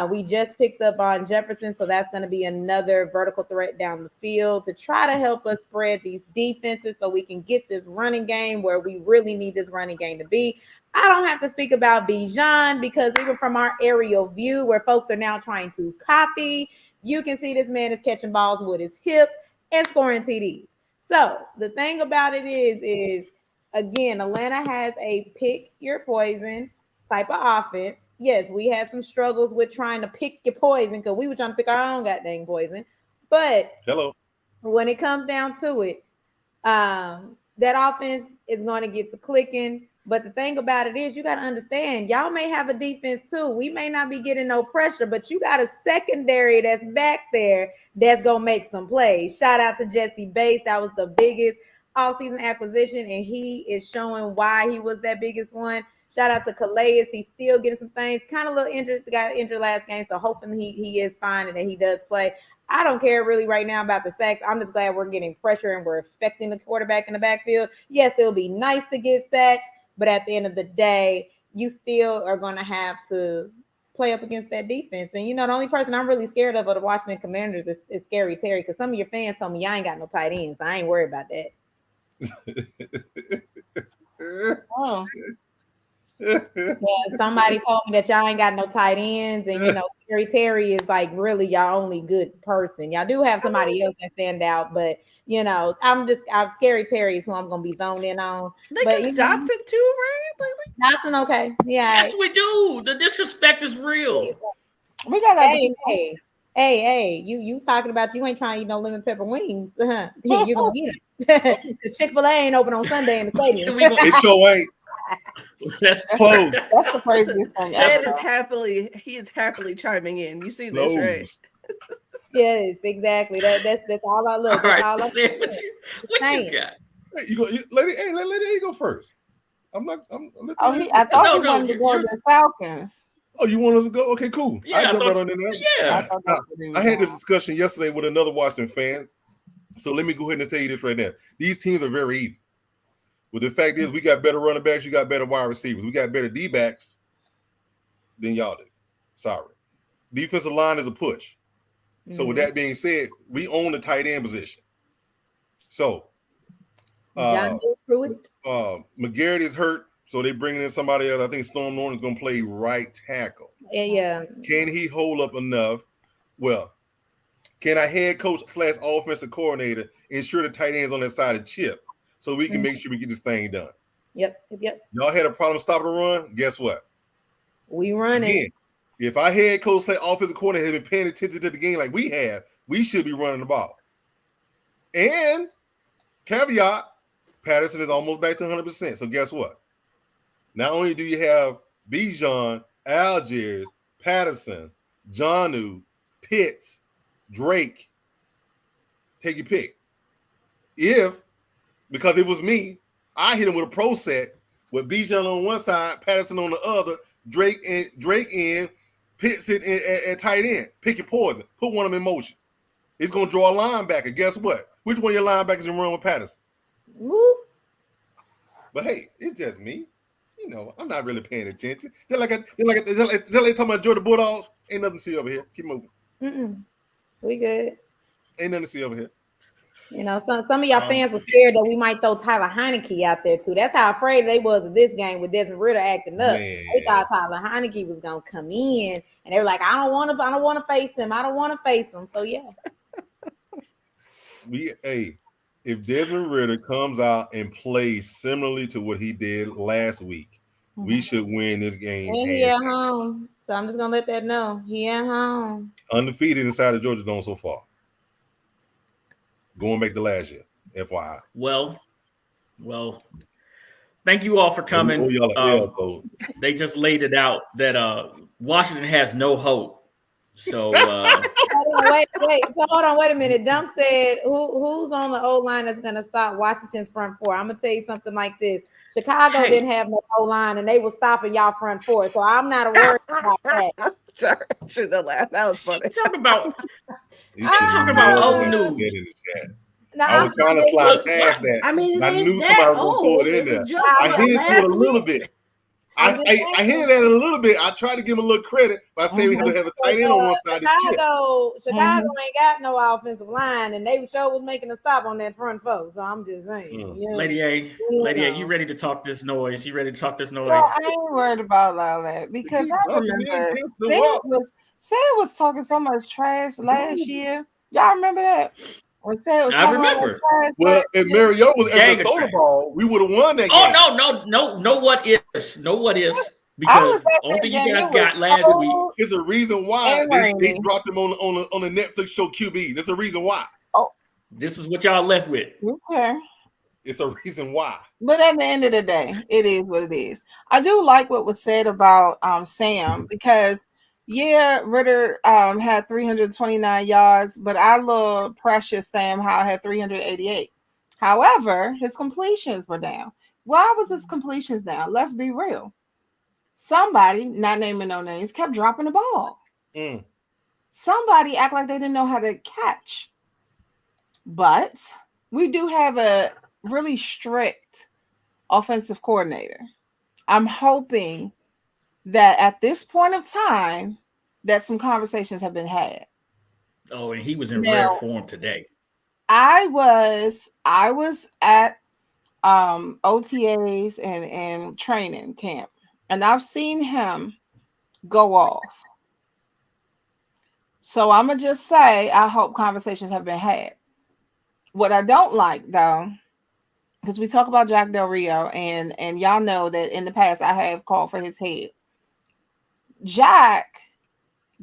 We just picked up on Jefferson, so that's going to be another vertical threat down the field to try to help us spread these defenses so we can get this running game where we really need this running game to be. I don't have to speak about Bijan because even from our aerial view where folks are now trying to copy, you can see this man is catching balls with his hips and scoring TDs. So the thing about it is again, Atlanta has a pick your poison type of offense. Yes, we had some struggles with trying to pick your poison because we were trying to pick our own goddamn poison. But when it comes down to it, that offense is going to get to clicking. But the thing about it is you got to understand, y'all may have a defense too. We may not be getting no pressure, but you got a secondary that's back there that's going to make some plays. Shout out to Jesse Bates. That was the biggest offseason acquisition, and he is showing why he was that biggest one. Shout out to Calais. He's still getting some things. Kind of a little injured. The guy injured last game, so hoping he is fine and that he does play. I don't care really right now about the sacks. I'm just glad we're getting pressure and we're affecting the quarterback in the backfield. Yes, it'll be nice to get sacks, but at the end of the day, you still are going to have to play up against that defense. And, the only person I'm really scared of the Washington Commanders is Scary Terry, because some of your fans told me I ain't got no tight ends, so I ain't worried about that. Oh. Yeah, somebody told me that y'all ain't got no tight ends, and Scary Terry is like really y'all only good person. Y'all do have somebody else that stand out, but I'm Scary Terry is who I'm gonna be zoned in on.
They
but
got Dotson too, right?
Dotson, okay, yeah.
Yes, we do. The disrespect is real.
We got that. Hey, you talking about you ain't trying to eat no lemon pepper wings? You're gonna eat them. Because Chick-fil-A ain't open on Sunday in the stadium.
It sure ain't.
That's
close.
That's the craziest thing.
He is happily chiming in. You see this, right?
Yes, exactly. That's all I look.
All right,
all
what you got?
Hey, lady A go first.
I thought you wanted to go to the Falcons.
Oh, you want us to go? Okay, cool.
Yeah,
I jump right on in there.
Yeah.
I had this discussion yesterday with another Washington fan. So let me go ahead and tell you this right now. These teams are very even. But the fact is, we got better running backs, you got better wide receivers. We got better D-backs than y'all do. Sorry. Defensive line is a push. So with that being said, we own the tight end position. So McGarrett is hurt, so they bringing in somebody else. I think Storm Norton is going to play right tackle.
Yeah.
Can he hold up enough? Well, can our head coach / offensive coordinator ensure the tight ends on that side of Chip so we can make sure we get this thing done?
Yep.
Y'all had a problem stopping the run? Guess what?
We running.
Again, if our head coach / offensive coordinator has been paying attention to the game like we have, we should be running the ball. And caveat, Patterson is almost back to 100%. So guess what? Not only do you have Bijan, Algiers, Patterson, Jonnu, Pitts, Drake, take your pick. Because it was me, I hit him with a pro set with Bijan on one side, Patterson on the other, Drake in, Pitts at tight end. Pick your poison. Put one of them in motion. It's going to draw a linebacker. Guess what? Which one of your linebackers can run with Patterson?
Woo.
But hey, it's just me. I'm not really paying attention. Just like talking about Georgia Bulldogs, ain't nothing to see over here. Keep moving.
We good.
Ain't nothing to see over here.
Some of y'all fans were scared that we might throw Tyler Heineke out there too. That's how afraid they was of this game with Desmond Ritter acting up.
Man.
They thought Tyler Heineke was gonna come in, and they were like, "I don't want to face him. I don't want to face him." So yeah.
If Desmond Ritter comes out and plays similarly to what he did last week, we should win this game.
And he at home, so I'm just gonna let that know. He at home.
Undefeated inside of Georgia Dome so far. Going back to last year, FYI.
Well, Thank you all for coming.
Oh, y'all are L, so.
They just laid it out that Washington has no hope. So
wait. So hold on, wait a minute. Dump said, who's on the O line that's gonna stop Washington's front four? I'm gonna tell you something like this. Chicago didn't have no O line, and they were stopping y'all front four. So I'm not worried about that.
Sorry, I should have laughed. That was funny.
Talk about old news.
No,
I was trying to slide past that.
I mean,
I knew somebody was gonna throw it in there. I hinted to it a little bit. I hinted at it a little bit. I tried to give him a little credit by saying we have to have a tight end on one side.
Chicago ain't got no offensive line, and they sure was making a stop on that front four. So I'm just saying,
Lady A, you ready to talk this noise? You ready to talk this noise?
Well, I ain't worried about all that because I remember Sid was talking so much trash last year. Y'all remember that?
I remember.
Well, if Mariota was ever throw the ball, we would have won that game.
No what ifs. No what ifs. Because only thing you guys got last week.
There's a reason why they dropped him on the Netflix show QB. There's a reason why.
Oh,
this is what y'all left with.
Okay.
It's a reason why.
But at the end of the day, it is what it is. I do like what was said about Sam because Ritter had 329 yards, but our little precious Sam Howell had 388. However, his completions were down. Why was his completions down? Let's be real. Somebody, not naming no names, kept dropping the ball. Somebody act like they didn't know how to catch. But we do have a really strict offensive coordinator. I'm hoping that at this point of time that some conversations have been had.
Oh, and he was in rare form today.
I was at OTAs and training camp, and I've seen him go off. So I'm gonna just say I hope conversations have been had. What I don't like though, because we talk about Jack Del Rio, and y'all know that in the past I have called for his head. Jack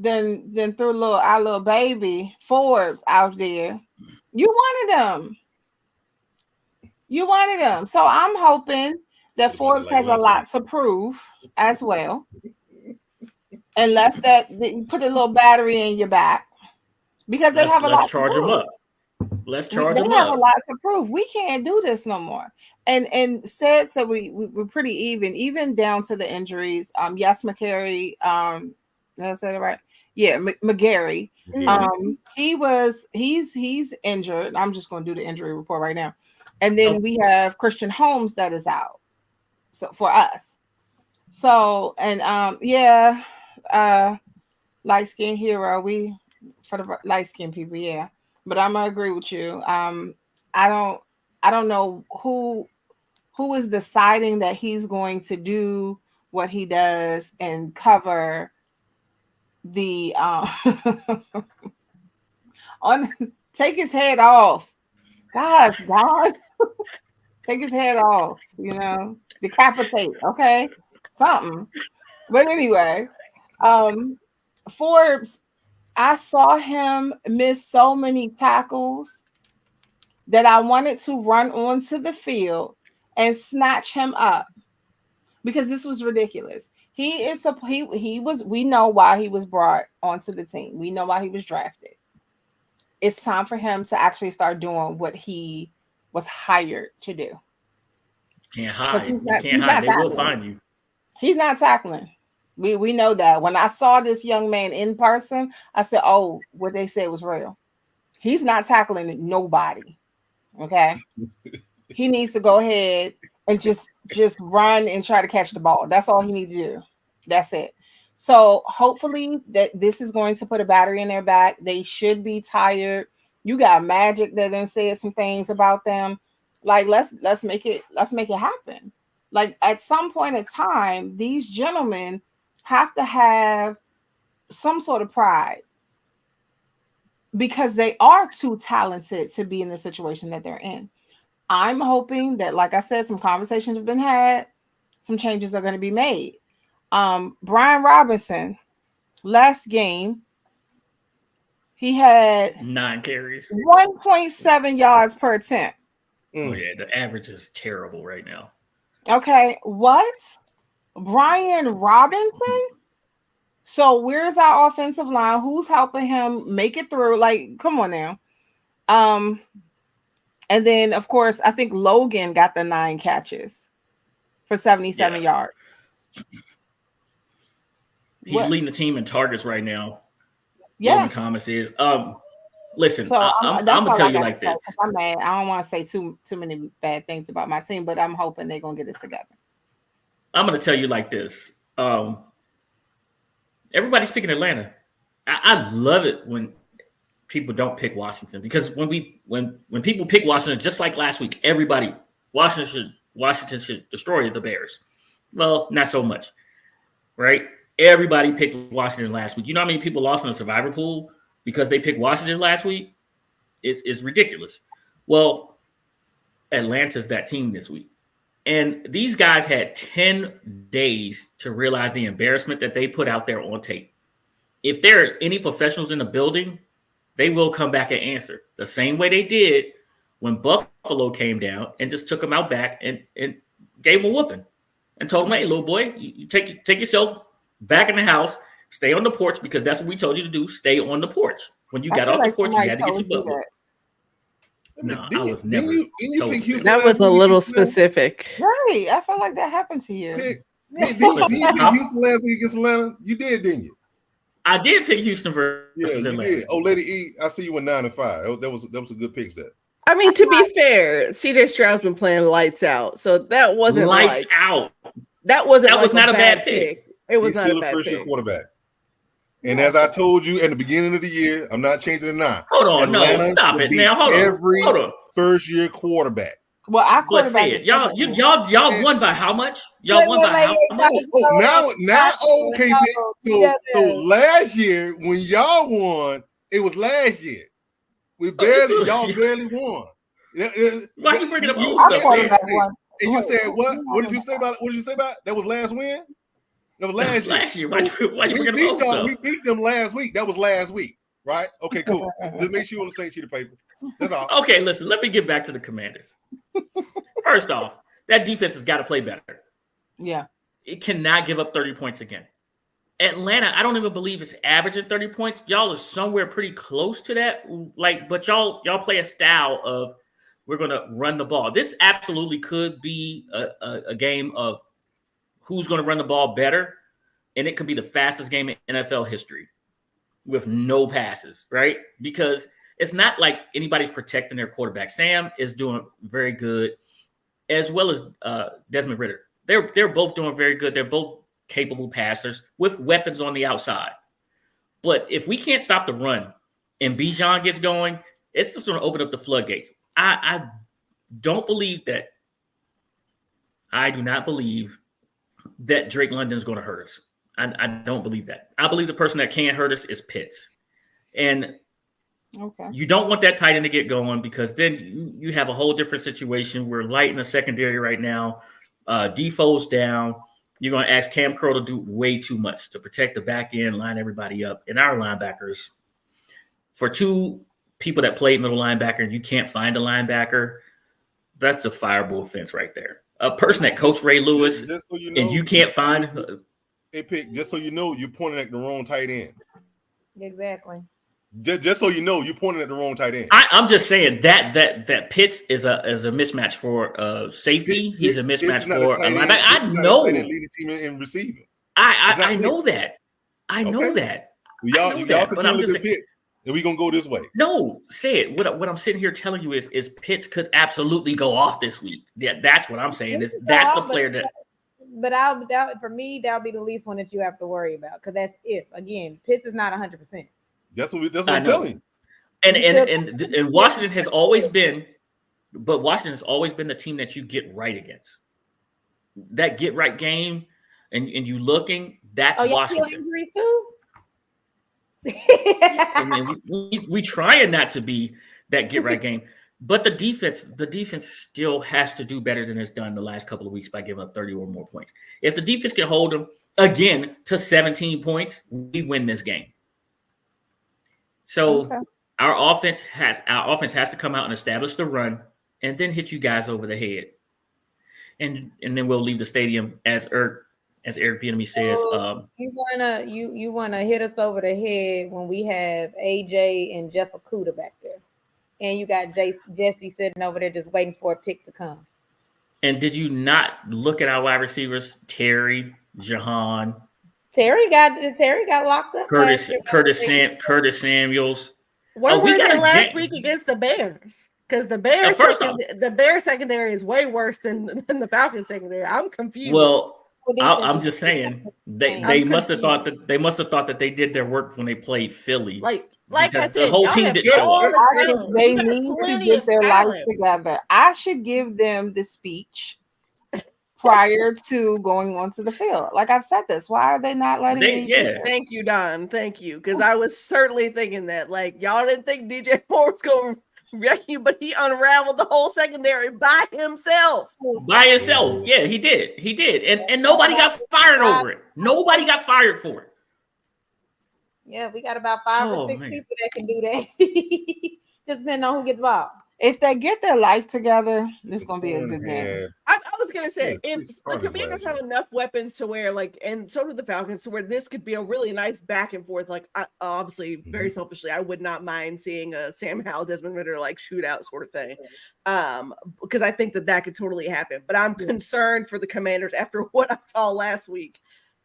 then threw our little baby Forbes out there. You wanted him. So I'm hoping that Forbes has a lot to prove as well. Unless that you put a little battery in your back. Because they have a lot to prove. Let's charge them up. They have a lot to prove. We can't do this no more. And said so we're pretty even down to the injuries. Yes, McCary, did I say it right? Yeah, McGarry. He's injured. I'm just going to do the injury report right now. And then we have Christian Holmes that is out. So for us. So and light skin hero. We for the light skin people, yeah. But I'm gonna agree with you. I don't know who is deciding that he's going to do what he does and cover the take his head off. Gosh, God. Take his head off, decapitate, okay? Something. But anyway, Forbes, I saw him miss so many tackles that I wanted to run onto the field and snatch him up because this was ridiculous. We know why he was brought onto the team. We know why he was drafted. It's time for him to actually start doing what he was hired to do.
Can't hide. You can't hide. They will find you.
He's not tackling. We know that. When I saw this young man in person, I said, oh, what they said was real. He's not tackling nobody. Okay. He needs to go ahead and just run and try to catch the ball. That's all he needs to do. That's it. So hopefully that this is going to put a battery in their back. They should be tired. You got Magic that then said some things about them. Like let's make it happen. Like at some point in time, these gentlemen have to have some sort of pride because they are too talented to be in the situation that they're in. I'm hoping that, like I said, some conversations have been had, some changes are going to be made. Brian Robinson, last game, he had
9 carries,
1.7 yards per attempt.
Oh yeah, the average is terrible right now.
Okay, what? Brian Robinson? So where's our offensive line? Who's helping him make it through? Like, come on now. And then of course, I think Logan got the 9 catches for 77 yards.
He's leading the team in targets right now.
Yeah.
Logan Thomas is. Listen,
So
I'm gonna tell you like this.
I'm mad. I don't want to say too many bad things about my team, but I'm hoping they're gonna get it together.
I'm gonna tell you like this. Everybody's picking Atlanta. I love it when people don't pick Washington, because when people pick Washington, just like last week, Washington should destroy the Bears. Well, not so much, right? Everybody picked Washington last week. You know how many people lost in the survivor pool because they picked Washington last week? It's ridiculous. Well, Atlanta's that team this week. And these guys had 10 days to realize the embarrassment that they put out there on tape. If there are any professionals in the building, they will come back and answer the same way they did when Buffalo came down and just took them out back and gave them a whooping and told them, hey, little boy, you take yourself back in the house, stay on the porch, because that's what we told you to do. Stay on the porch. When you got off the porch, you had to get your butt whooped. No, I was never.
That was a little specific.
Right. I felt like that happened to you.
Did you pick Houston last week against Atlanta? You did, didn't you?
I did pick Houston versus Atlanta.
Did. Oh, Lady E, I see you went 9-5. That was a good pick, that.
I mean, to be fair, CJ Stroud's been playing lights out, so that wasn't
lights out.
That was
not a bad pick.
It was
not
a bad pick. He's still a
first-year quarterback. And as I told you at the beginning of the year, I'm not changing it now.
Hold on, Atlanta, no, stop it now. Hold on.
First-year quarterback.
Well, our quarterback
is y'all won by how much? Y'all won by how much?
Now, okay. So last year when y'all won, it was last year. Y'all barely won.
Why are you bringing up old stuff?
And you said what? What did you say about it? That was last win? That was last year. Why you bringing up old stuff? We beat them last week. That was last week, right? Okay, cool. Let's make sure you on the same sheet of paper. That's all.
Okay, listen, let me get back to the Commanders. First off, that defense has got to play better.
Yeah.
It cannot give up 30 points again. Atlanta, I don't even believe it's averaging 30 points. Y'all is somewhere pretty close to that. But y'all play a style of we're going to run the ball. This absolutely could be a game of who's going to run the ball better, and it could be the fastest game in NFL history with no passes, right? Because it's not like anybody's protecting their quarterback. Sam is doing very good, as well as Desmond Ridder. They're both doing very good. They're both capable passers with weapons on the outside. But if we can't stop the run and Bijan gets going, it's just going to open up the floodgates. I don't believe that. I do not believe that Drake London is going to hurt us. I don't believe that. I believe the person that can hurt us is Pitts. And you don't want that tight end to get going, because then you have a whole different situation. We're light in the secondary right now. Defoe's down. You're going to ask Cam Curl to do way too much to protect the back end, line everybody up. And our linebackers, for two people that played middle linebacker and you can't find a linebacker, that's a fireable offense right there. A person that coached Ray Lewis and you can't find
just so you know, you're pointing at the wrong tight end.
Exactly.
Just so you know, you're pointing at the wrong tight end.
I'm just saying that Pitts is a mismatch for safety. He's a mismatch for a linebacker. I know.
Leading team in receiving.
I know that. I know that.
Y'all continue to look at Pitts, and we're gonna go this way.
No, say it. What I'm sitting here telling you is Pitts could absolutely go off this week. Yeah, that's what I'm saying. That's the player that.
But for me, that'll be the least one that you have to worry about, because that's if again Pitts is not 100%.
That's what I'm telling you.
And Washington has always been, but Washington has always been the team that you get right against. That get right game, and you looking, that's Washington.
Injuries too?
I mean, we trying not to be that get right game, but the defense still has to do better than it's done the last couple of weeks by giving up 30 or more points. If the defense can hold them again to 17 points, we win this game. So our offense has to come out and establish the run and then hit you guys over the head. and then we'll leave the stadium as Eric Bieniemy says.
You wanna hit us over the head when we have AJ and Jeff Okuda back there, and you got Jesse sitting over there just waiting for a pick to come.
And did you not look at our wide receivers? Terry, Jahan,
Terry got locked up.
Curtis Samuels.
Where were they last week against the Bears? Because the Bears secondary is way worse than the Falcons secondary. I'm confused.
Well, I'm just saying they must have thought that they did their work when they played Philly. Like I said,
the
whole team didn't show up.
They need to get their life together. I should give them the speech prior to going onto the field. Like I've said this. Why are they not letting me?
Yeah.
Thank you, Don. Thank you. Because I was certainly thinking that. Like, y'all didn't think DJ Moore was going to wreck you, but he unraveled the whole secondary by himself.
Yeah, he did. And nobody got fired over it. Nobody got fired for it.
Yeah, we got about 5 or 6 people that can do that. Just depending on who gets involved.
If they get their life together, this is going to be a good game.
I was going to say, if the Commanders have enough weapons to where, like, and so do the Falcons, to where this could be a really nice back and forth. Like, obviously, very selfishly, I would not mind seeing a Sam Howell, Desmond Ritter, like, shootout sort of thing. Because I think that could totally happen. But I'm concerned for the Commanders after what I saw last week.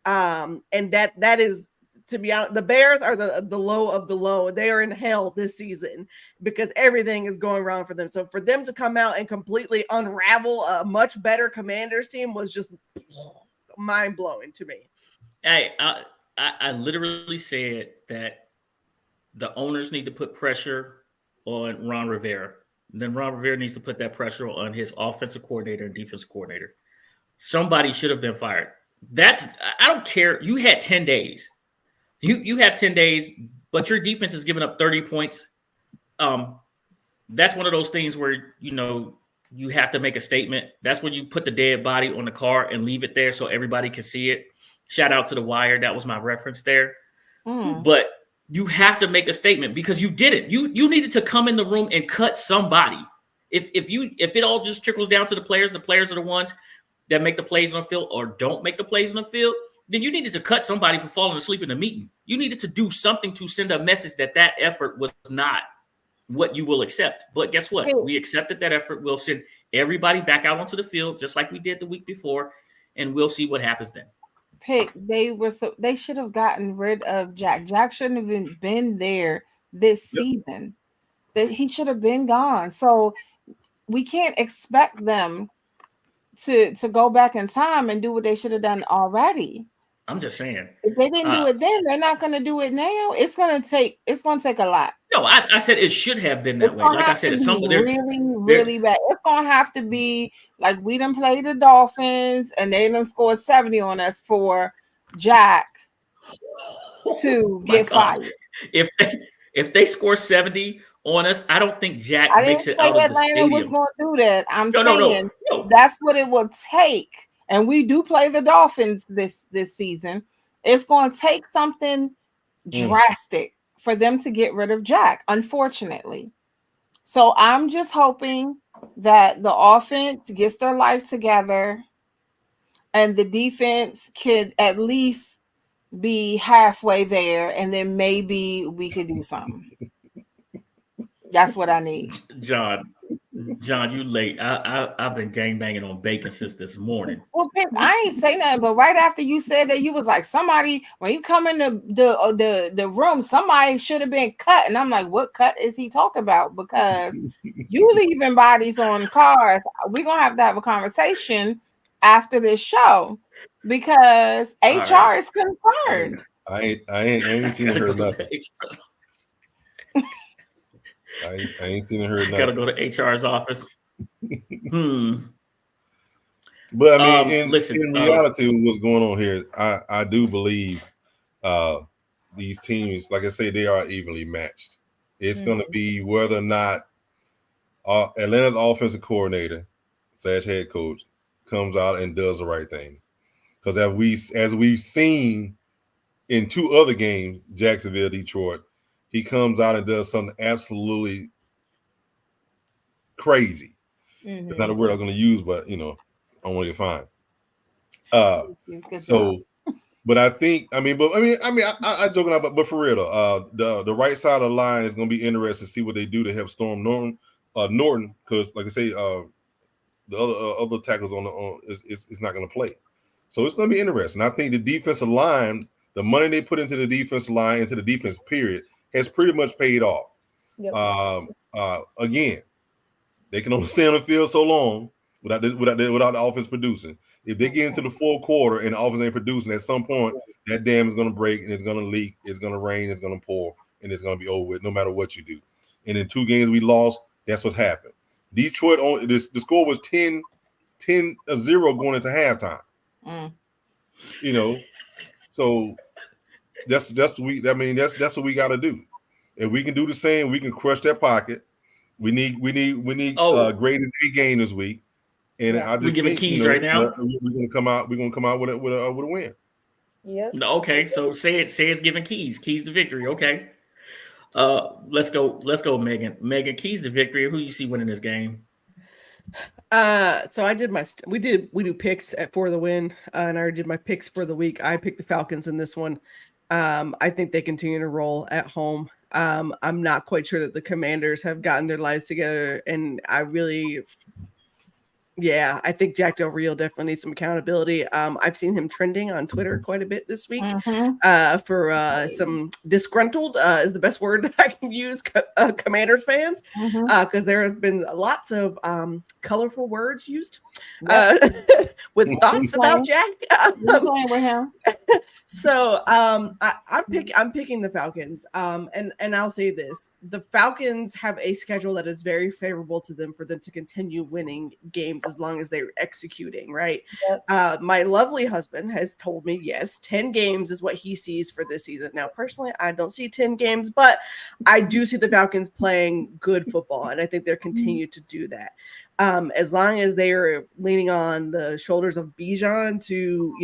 And that is, to be honest, the Bears are the low of the low. They are in hell this season because everything is going wrong for them. So for them to come out and completely unravel a much better Commanders team was just mind-blowing to me.
Hey, I literally said that the owners need to put pressure on Ron Rivera. Then Ron Rivera needs to put that pressure on his offensive coordinator and defensive coordinator. Somebody should have been fired. I don't care. You had 10 days. You have 10 days, but your defense is giving up 30 points. That's one of those things where, you have to make a statement. That's when you put the dead body on the car and leave it there so everybody can see it. Shout out to The Wire. That was my reference there. But you have to make a statement because you didn't. You needed to come in the room and cut somebody. If it all just trickles down to the players are the ones that make the plays on the field or don't make the plays on the field, then you needed to cut somebody for falling asleep in the meeting. You needed to do something to send a message that effort was not what you will accept. But guess what? We accepted that effort. We'll send everybody back out onto the field just like we did the week before, and we'll see what happens then.
They should have gotten rid of Jack. Jack shouldn't have even been there this season. That he should have been gone. So we can't expect them to go back in time and do what they should have done already.
I'm just saying.
If they didn't do it then, they're not going to do it now. It's going to take a lot.
No, I said it should have been that way. Like I said, it's
really bad. It's going to have to be like we done played the Dolphins and they done scored 70 on us for Jack to get fired.
If they score 70 on us, I don't think Jack makes it out of the stadium.
Was going to do that. I'm saying that's what it will take. And we do play the Dolphins this season. It's going to take something drastic for them to get rid of Jack, unfortunately. So I'm just hoping that the offense gets their life together and the defense could at least be halfway there, and then maybe we could do something. That's what I need.
John, you late. I've been gangbanging on bacon since this morning.
Well, Pip, I ain't say nothing, but right after you said that, you was like, somebody, when you come in the room, somebody should have been cut. And I'm like, what cut is he talking about? Because you leaving bodies on cars. We're going to have a conversation after this show because HR is concerned.
I ain't seen her nothing. I ain't seen her nothing.
Gotta go to HR's office.
But I mean, in reality, what's going on here, I do believe these teams, like I say, they are evenly matched. It's going to be whether or not Atlanta's offensive coordinator / head coach comes out and does the right thing. Because as we've seen in 2 other games, Jacksonville, Detroit, he comes out and does something absolutely crazy. It's not a word I'm going to use, but I don't want to get fined.
Good
So,
job.
but I think, I joking about, but for real though, the right side of the line is going to be interesting to see what they do to help storm Norton, because like I say, the other tackles is not going to play. So it's going to be interesting. I think the defensive line, the money they put into the defensive line, into the defense period, has pretty much paid off. Yep. Again, they can only stay on the field so long without the offense producing. If they get into the fourth quarter and the offense ain't producing, at some point that dam is going to break and it's going to leak. It's going to rain. It's going to pour, and it's going to be over with no matter what you do. And in 2 games we lost, that's what happened. Detroit the score was 10-0 going into halftime. You know, so that's what we got to do. If we can do the same, we can crush that pocket. We need greatest A game this week, and I just
think keys right now.
We're gonna come out with a win.
Yep.
Okay, so say it's giving keys to victory. Okay, let's go, Megan. Megan, keys to victory. Who you see winning this game?
So I did we do picks for the win, and I already did my picks for the week. I picked the Falcons in this one. I think they continue to roll at home. I'm not quite sure that the Commanders have gotten their lives together, and I think Jack Del Rio definitely needs some accountability. I've seen him trending on Twitter quite a bit this week for some disgruntled is the best word I can use, Commanders fans, because there have been lots of colorful words used with thoughts about Jack.
Playing with him.
So I'm picking the Falcons. And I'll say this: the Falcons have a schedule that is very favorable to them for them to continue winning games as long as they're executing, right? Yep. My lovely husband has told me, yes, 10 games is what he sees for this season. Now, personally, I don't see 10 games, but I do see the Falcons playing good football, and I think they'll continue to do that. As long as they are leaning on the shoulders of Bijan to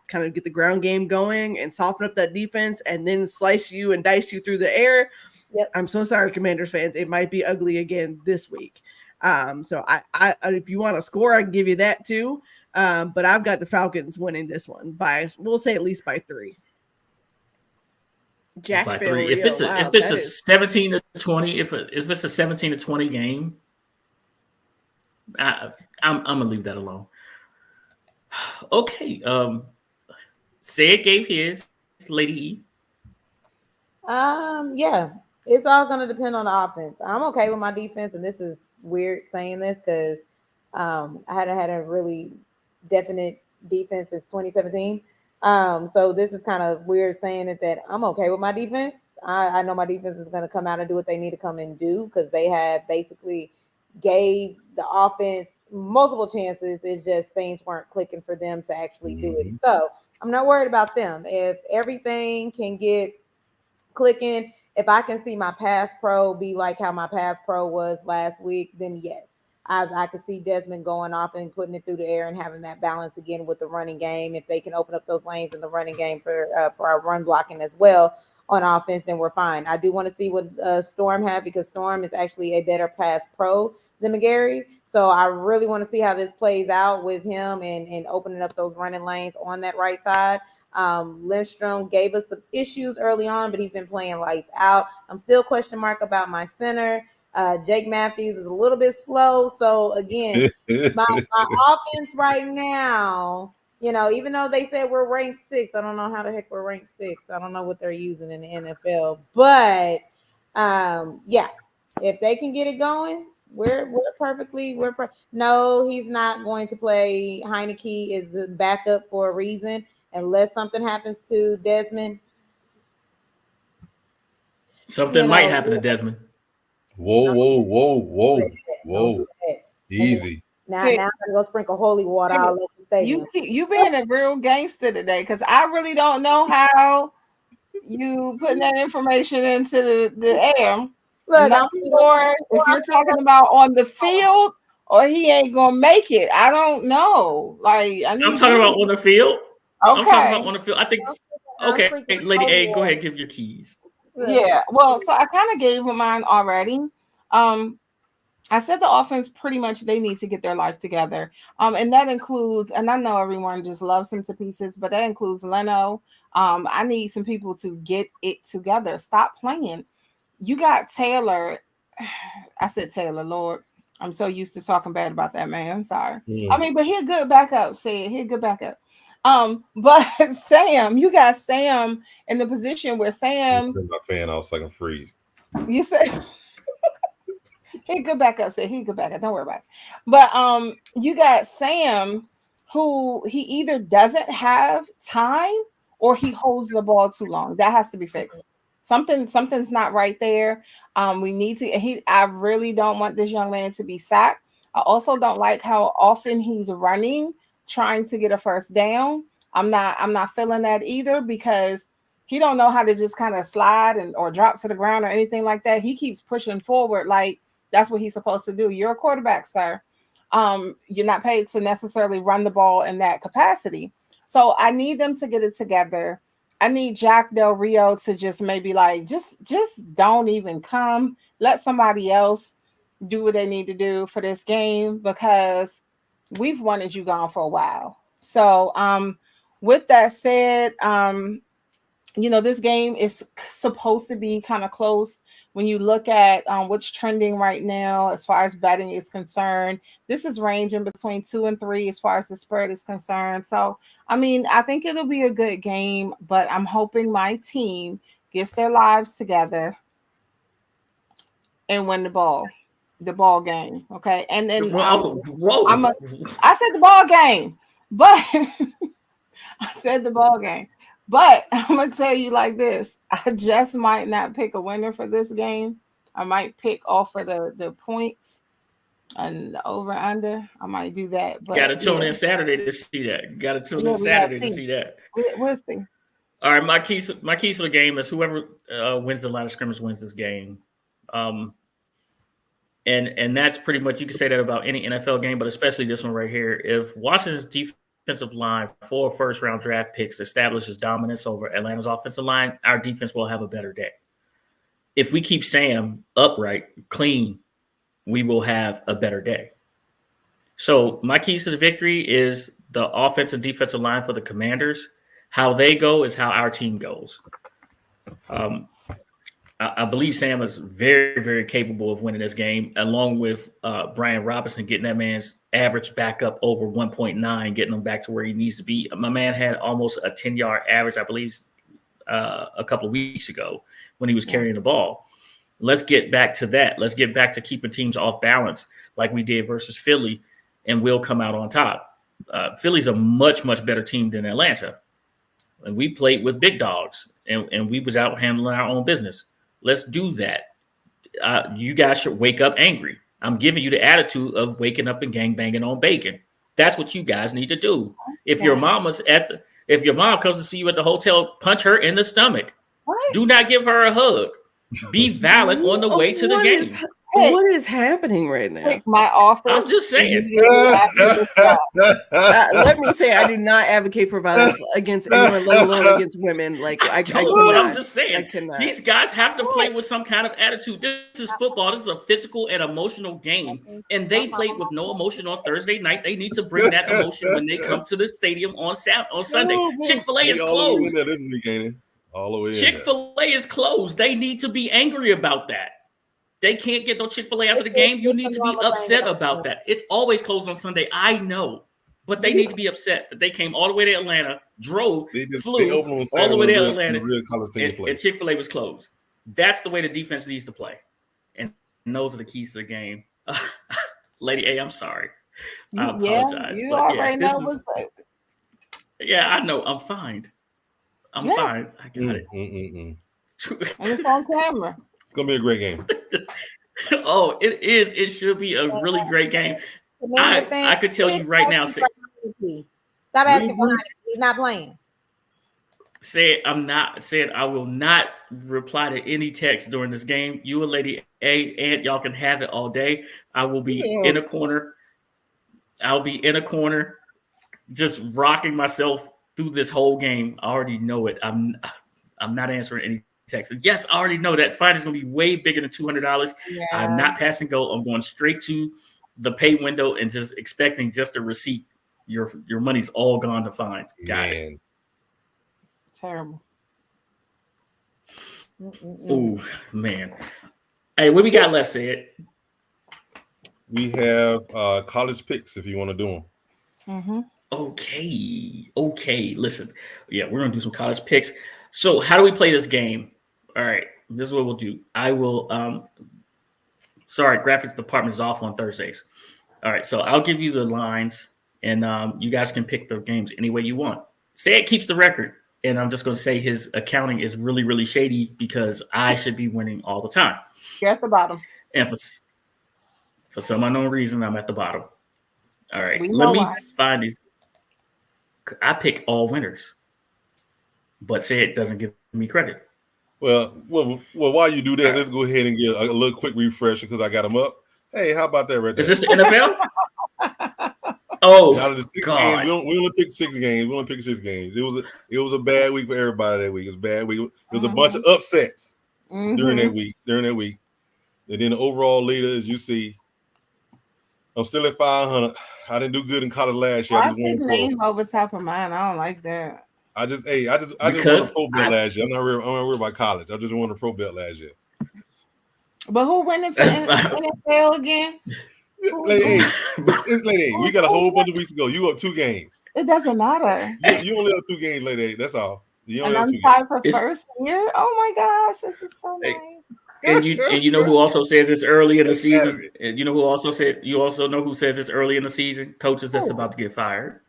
kind of get the ground game going and soften up that defense and then slice you and dice you through the air. Yep. I'm so sorry, Commanders fans. It might be ugly again this week. So I if you want a score, I can give you that too. But I've got the Falcons winning this one we'll say at least by 3. Jack
by 3. If it's a 17-20, if it's a 17-20 game, I'm gonna leave that alone. Okay. Sid gave his, Lady E.
Yeah. It's all going to depend on the offense. I'm okay with my defense, and this is weird saying this because I hadn't had a really definite defense since 2017. So this is kind of weird saying it that I'm okay with my defense. I know my defense is going to come out and do what they need to come and do because they have basically gave the offense multiple chances. It's just things weren't clicking for them to actually do it. So I'm not worried about them. If everything can get clicking, if I can see my pass pro be like how my pass pro was last week, then yes, I could see Desmond going off and putting it through the air and having that balance again with the running game. If they can open up those lanes in the running game for our run blocking as well on offense, then we're fine. I do want to see what Storm have because Storm is actually a better pass pro than McGarry. So I really want to see how this plays out with him and opening up those running lanes on that right side. Lindstrom gave us some issues early on, but he's been playing lights out. I'm still question mark about my center. Jake Matthews is a little bit slow. So again, my offense right now, even though they said we're ranked 6, I don't know how the heck we're ranked 6. I don't know what they're using in the NFL, but if they can get it going, we're perfectly. No, he's not going to play. Heineke is the backup for a reason. Unless something happens to Desmond.
Something might happen to Desmond.
Whoa. Easy.
Now I'm gonna go sprinkle holy water all over the stadium.
You being a real gangster today, because I really don't know how you putting that information into the air. Look, or if you're talking about on the field or he ain't gonna make it. I don't know. I'm
talking about on the field.
Okay.
I'm talking about on the field. I think. Okay, Lady A, go ahead, give your keys.
Yeah. Well, so I kind of gave him mine already. I said the offense pretty much they need to get their life together. And that includes, and I know everyone just loves him to pieces, but that includes Leno. I need some people to get it together. Stop playing. You got Taylor. I said Taylor, Lord. I'm so used to talking bad about that man. I'm sorry. I mean, but he a good backup. Say it. He a good backup. But Sam, you got Sam in the position where Sam.
My fan out so I can freeze.
You said he could back up. Say he could back up. Don't worry about it. But you got Sam, who he either doesn't have time or he holds the ball too long. That has to be fixed. Something's not right there. We need to. I really don't want this young man to be sacked. I also don't like how often he's running, trying to get a first down. I'm not feeling that either because he don't know how to just kind of slide or drop to the ground or anything like that. He keeps pushing forward like that's what he's supposed to do. You're a quarterback, sir. You're not paid to necessarily run the ball in that capacity. So I need them to get it together. I need Jack Del Rio to just maybe like just don't even come. Let somebody else do what they need to do for this game because we've wanted you gone for a while. So with that said, this game is supposed to be kind of close. When you look at what's trending right now as far as betting is concerned, this is ranging between 2 and 3 as far as the spread is concerned. So, I mean, I think it'll be a good game, but I'm hoping my team gets their lives together and win the ball game. Okay. And then
I
said the ball game, but I said the ball game. But I'm going to tell you like this. I just might not pick a winner for this game. I might pick off of the points and the over under. I might do that. But
got to tune in Saturday to see that. Got to tune in Saturday to see that.
We'll see.
All right, my keys for the game is whoever wins the line of scrimmage wins this game. And that's pretty much, you can say that about any NFL game, but especially this one right here. If Washington's defensive line, 4 first-round draft picks, establishes dominance over Atlanta's offensive line, our defense will have a better day. If we keep Sam upright, clean, we will have a better day. So my keys to the victory is the offensive and defensive line for the Commanders. How they go is how our team goes. I believe Sam is very, very capable of winning this game, along with Brian Robinson getting that man's average back up over 1.9, getting him back to where he needs to be. My man had almost a 10-yard average, I believe, a couple of weeks ago when he was carrying the ball. Let's get back to that. Let's get back to keeping teams off balance like we did versus Philly, and we'll come out on top. Philly's a much, much better team than Atlanta. And we played with big dogs, and we was out handling our own business. Let's do that. You guys should wake up angry. I'm giving you the attitude of waking up and gangbanging on bacon. That's what you guys need to do. If your mom comes to see you at the hotel, punch her in the stomach. What? Do not give her a hug. Be violent on the way to the game.
What is happening right now?
My office.
I'm just saying.
Let me say, I do not advocate for violence against anyone, let alone against women. Like I cannot.
I'm just saying. These guys have to play with some kind of attitude. This is football. This is a physical and emotional game, and they played with no emotion on Thursday night. They need to bring that emotion when they come to the stadium on Sunday. Chick-fil-A is closed. Chick-fil-A is closed. They need to be angry about that. They can't get no Chick-fil-A after the game. You need to be upset about that. It's always closed on Sunday. I know. But they need to be upset that they came all the way to Atlanta, flew all the way to Atlanta, and Chick-fil-A was closed. That's the way the defense needs to play. And those are the keys to the game. Lady A, I'm sorry. I apologize.
You already know what's up.
Yeah, I know. I'm fine. I'm fine. I got it.
And it's on camera.
It's going to be a great game.
Oh, it is. It should be a really great game. I could tell you right now.
Stop asking for it. He's not playing.
I will not reply to any text during this game. You and Lady A, and y'all can have it all day. I will be in a corner. I'll be in a corner, just rocking myself through this whole game. I already know it. I'm not answering any Texas. Yes, I already know that fine is going to be way bigger than $200.
Yeah.
I'm not passing go. I'm going straight to the pay window and just expecting just a receipt. Your money's all gone to fines. Got it.
Terrible.
Oh man. Hey, what we got left, Sid?
We have college picks if you want to do them.
Okay. Listen, yeah, we're gonna do some college picks. So, how do we play this game? All right, this is what we'll do. I will. Sorry, graphics department is off on Thursdays. All right, so I'll give you the lines, and you guys can pick the games any way you want. Say it keeps the record, and I'm just gonna say his accounting is really, really shady because I should be winning all the time.
You're at the bottom.
And for some unknown reason, I'm at the bottom. All right,
We
let
know
me
why.
find these. I pick all winners, but say it doesn't give me credit.
Well, while you do that, let's go ahead and get a little quick refresher because I got them up. Hey, how about that right there?
Is this the NFL? Oh,
Out of the 6
God.
games, we only picked 6 games. We only picked 6 games. It was a bad week for everybody that week. It was a bad week. It was a bunch of upsets during that week. And then the overall leader, as you see, I'm still at 500. I didn't do good in college last year.
I picked name over top of mine. I don't like that.
I just won a pro belt last year. I'm not worried about college. I just won a pro belt last year.
But who won it for NFL again?
Lady A, we got a whole bunch of weeks ago. You up 2 games.
It doesn't matter.
You only up 2 games, Lady A. That's all. You only
And
up
I'm
2
tied for first year. Oh my gosh, this is so nice.
And you know who also says it's early in the season? And you know who also said who says it's early in the season? Coaches that's about to get fired.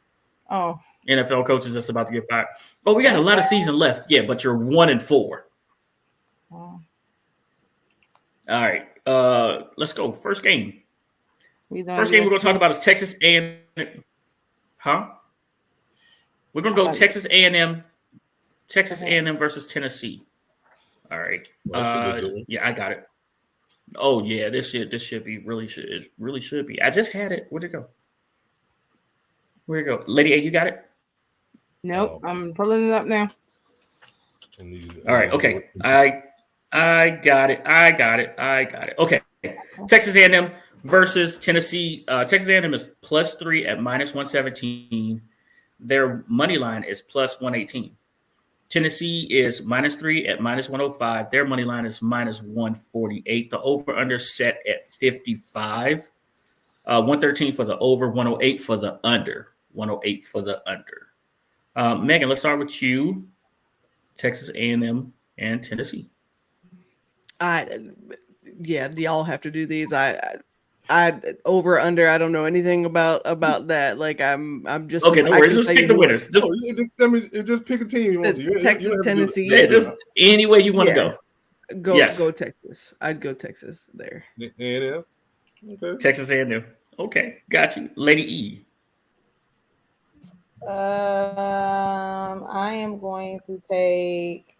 Oh.
NFL coaches that's about to get fired. Oh, we got a lot of season left. Yeah, but you're 1-4.
Oh.
All right. Let's go. First game. First game we're gonna talk about is Texas A&M. Huh? We're gonna go Texas A&M. Texas A&M versus Tennessee. All right. Yeah, I got it. Oh yeah, this should be really should be. I just had it. Where'd it go? Lady A, you got it?
Nope. I'm pulling it up now.
All right. Okay. I got it. Okay. Texas A&M versus Tennessee. Texas A&M is +3 at -117. Their money line is +118. Tennessee is -3 at -105. Their money line is -148. The over/under set at 55. 113 for the over, 108 for the under. 108 for the under. Megan, let's start with you. Texas A&M and Tennessee.
Yeah, y'all have to do these. I over under. I don't know anything about that. Like I'm just
okay. No worries. Just pick the winners.
Just pick a team you want to.
Texas, Tennessee.
Yeah, just any way you want to go.
Go Texas. I'd go Texas there.
A&M. Okay.
Texas A&M. Okay, got you, Lady E.
I am going to take.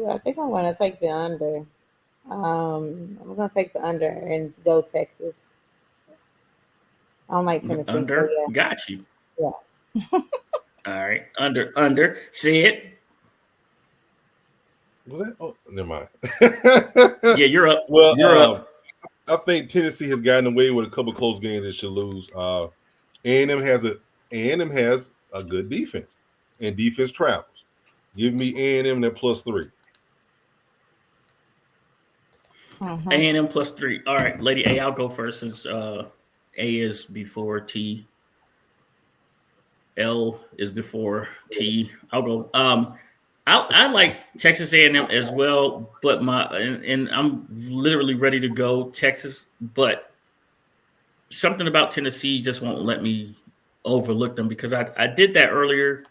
I think I'm going to take the under. I'm going to take the under and go Texas. I don't like Tennessee.
Under,
so yeah.
Got you.
Yeah.
All right, under. Say it.
Was that? Oh, never mind.
Yeah, you're up.
Well,
you're up.
I think Tennessee has gotten away with a couple of close games they should lose. A&M has a good defense, and defense travels. Give me A&M at +3.
A&M +3. All right, Lady A, I'll go first since A is before T. L is before T. I'll go. I like Texas A&M as well, but and I'm literally ready to go Texas, but something about Tennessee just won't let me overlook them because I did that earlier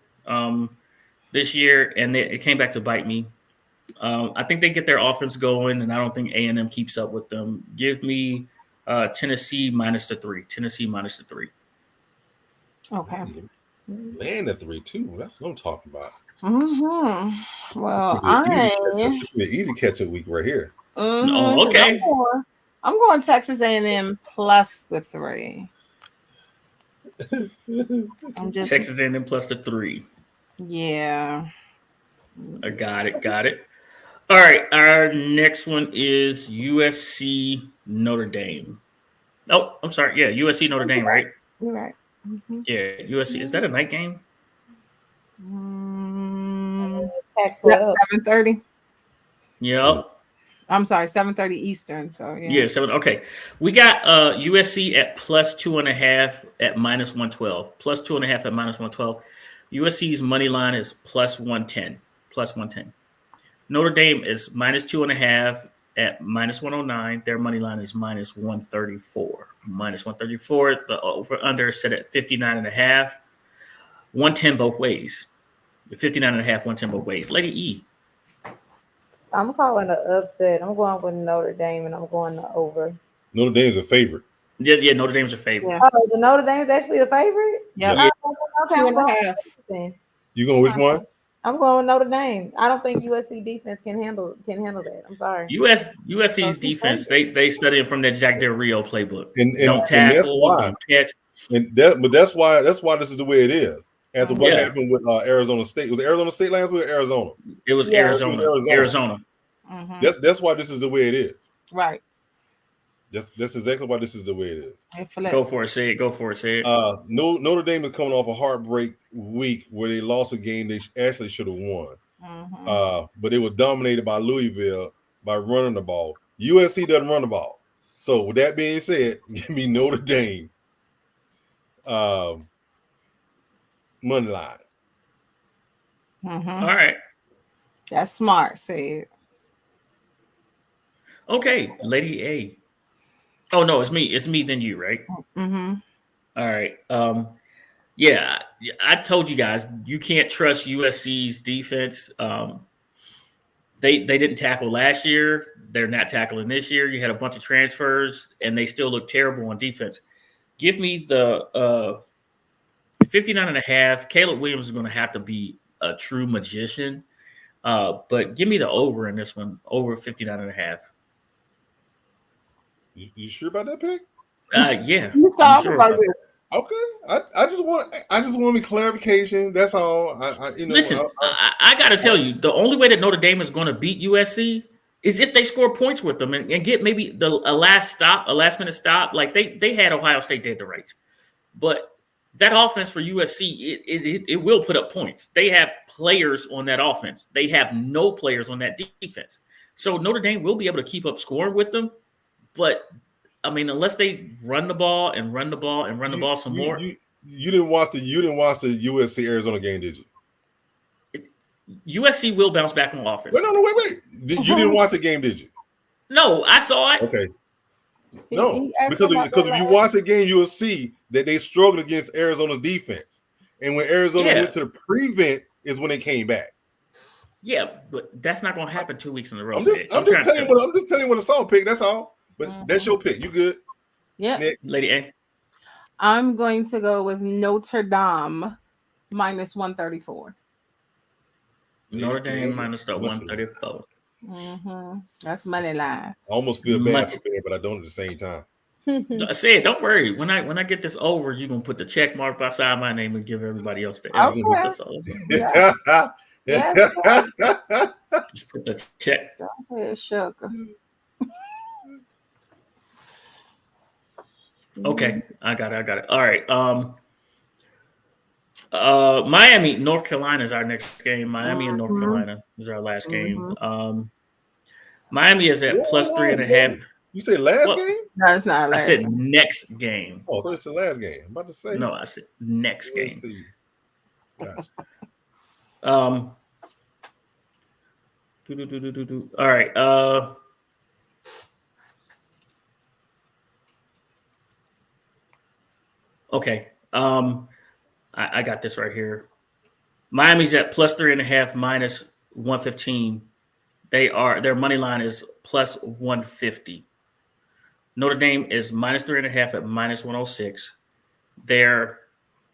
this year, and it came back to bite me. I think they get their offense going, and I don't think A&M keeps up with them. Give me Tennessee -3. Tennessee -3.
Okay.
And at 3 too. That's what I'm talking about.
Well,
an easy catch-up week right here.
Oh, okay.
I'm going Texas A&M +3. I'm just
Texas A&M +3.
Yeah.
I got it. Got it. All right. Our next one is USC Notre Dame. Oh, I'm sorry. Yeah, USC Notre Dame, right?
You're right. Mm-hmm.
Yeah, USC. Is that a night game?
Pac
Yep,
12.
7:30.
Yep.
I'm sorry, 7:30 Eastern. So yeah.
Yeah, 7. Okay. We got USC at plus 2.5 at minus 112. Plus 2.5 at minus 112. USC's money line is plus 110. Plus 110. Notre Dame is minus 2.5 at minus 109. Their money line is minus 134. Minus 134. The over under set at 59.5. 110 both ways. 59.5, 110 both ways. Lady E.
I'm calling an upset. I'm going with Notre Dame, and I'm going to over.
Notre Dame's a favorite.
Yeah, Notre Dame's a favorite.
Yeah.
Oh, the Notre Dame's actually the favorite?
Yep.
Yeah.
Okay, I'm going
2.5.
then.
You going which one?
I'm going with Notre Dame. I don't think USC defense can handle that. I'm sorry.
USC's defense, they study it from that Jack Del Rio playbook.
And
Don't tackle,
that's why.
don't catch.
But that's why this is the way it is. After what
Yeah.
happened with Arizona State. Was it Arizona State last week or Arizona?
It was
Yeah.
Arizona.
Mhm.
That's why this is the way it is.
Right.
That's exactly why this is the way it is.
They flip.
Go for it, say it. Go for it, say it.
Notre Dame is coming off a heartbreak week where they lost a game they actually should have won.
Mhm.
But they were dominated by Louisville by running the ball. USC doesn't run the ball. So with that being said, give me Notre Dame money line.
Mhm.
All right.
That's smart. Say it.
Okay, Lady A. Oh no, it's me. It's me, then you, right?
Mm-hmm.
All right. Yeah, I told you guys you can't trust USC's defense. They didn't tackle last year. They're not tackling this year. You had a bunch of transfers, and they still look terrible on defense. Give me the 59.5. Caleb Williams is going to have to be a true magician. But give me the over in this one, over 59.5.
You sure about that pick?
Yeah.
You
I'm
saw
sure
about
about
this.
Okay. I just want me clarification. That's all.
Listen, I got to tell you, the only way that Notre Dame is going to beat USC is if they score points with them and get maybe a last minute stop. Like they had Ohio State dead to rights, but that offense for USC it will put up points. They have players on that offense. They have no players on that defense. So Notre Dame will be able to keep up scoring with them, but I mean, unless they run the ball some more.
You didn't watch the USC Arizona game, did you?
USC will bounce back on offense.
Wait. You didn't watch the game, did you?
No, I saw it.
Okay. No, because if you watch the game, you'll see that they struggled against Arizona's defense, and when Arizona went to the prevent is when they came back.
Yeah, but that's not going to happen 2 weeks in a row.
I'm just telling you what I saw. Pick. That's all. But that's your pick. You good?
Yeah.
Lady A.
I'm going to go with Notre Dame minus 134.
Notre Dame minus the 134.
Mm-hmm. That's money line.
I almost feel bad for Ben, but I don't at the same time.
I said, don't worry. When I get this over, you're gonna put the check mark beside my name and give everybody else the
Okay.
Just put the check.
Go ahead, sugar.
Okay, I got it. All right. Miami, North Carolina is our next game. Miami and North Carolina is our last game. Miami is at plus 3.5.
You say last game?
No, it's not last.
I said next game.
Oh, I thought it's the last game. I'm about to say.
No, I said next game.
Gotcha.
All right. Okay. I got this right here. Miami's at plus 3.5 minus 115. Their money line is plus 150. Notre Dame is minus 3.5 at minus 106. Their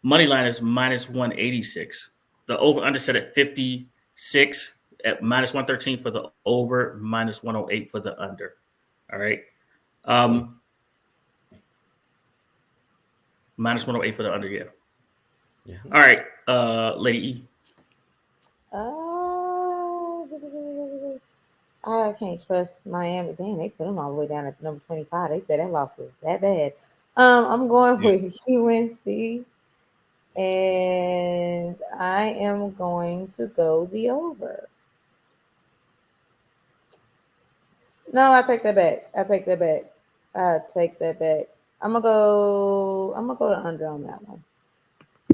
money line is minus 186. The over under set at 56 at minus 113 for the over, minus 108 for the under. All right. Minus 108 for the under, yeah. All right, Lady E.
I can't trust Miami. Dang, they put them all the way down at number 25. They said that loss was that bad. I'm going with UNC, and I am going to go the over. No, I take that back. I'm gonna go to under on that one.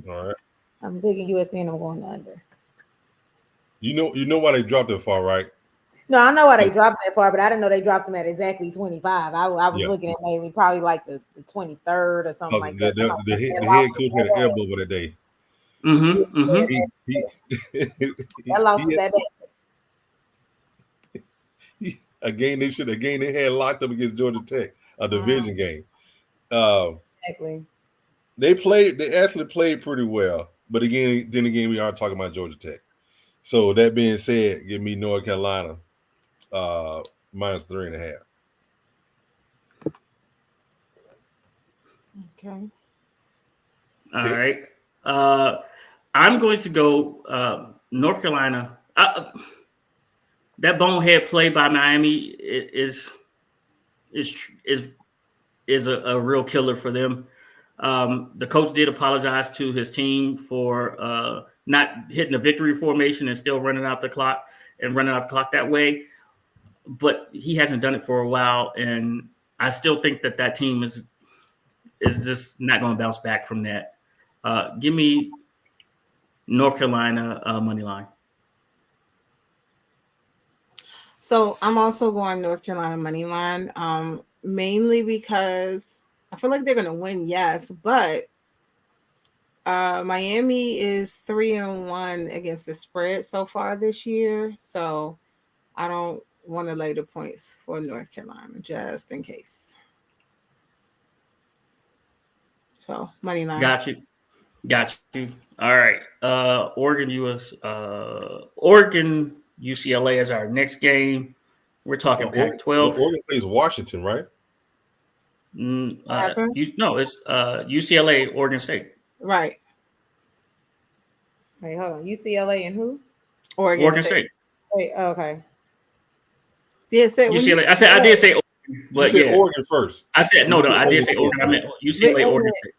All right.
I'm picking USC and I'm going to under.
You know why they dropped it far, right?
No, I know why they dropped that far, but I didn't know they dropped them at exactly 25. I was looking at mainly probably like the 23rd or something like that.
The head coach had an elbow over that day.
That loss was that bad.
A game they had locked up against Georgia Tech, a division game.
Exactly.
They actually played pretty well, but then again, we are talking about Georgia Tech. So that being said, give me North Carolina minus 3.5.
Okay.
All right. I'm going to go North Carolina. That bonehead play by Miami is a real killer for them. The coach did apologize to his team for not hitting the victory formation and still running out the clock that way. But he hasn't done it for a while, and I still think that team is just not going to bounce back from that. Give me North Carolina money line.
So I'm also going North Carolina money line, mainly because I feel like they're going to win, yes, but Miami is 3-1 against the spread so far this year, so I don't want to lay the points for North Carolina just in case. So money line.
Got you. All right. Oregon UCLA is our next game. We're talking Pac-12.
Oregon plays Washington, right?
It's UCLA, Oregon State.
Right.
Wait, hold on. UCLA and who?
Oregon State.
Wait, okay.
Yeah,
UCLA. I did say Oregon, but
you said Oregon first.
I said no. I did say Oregon. I meant UCLA, Oregon State.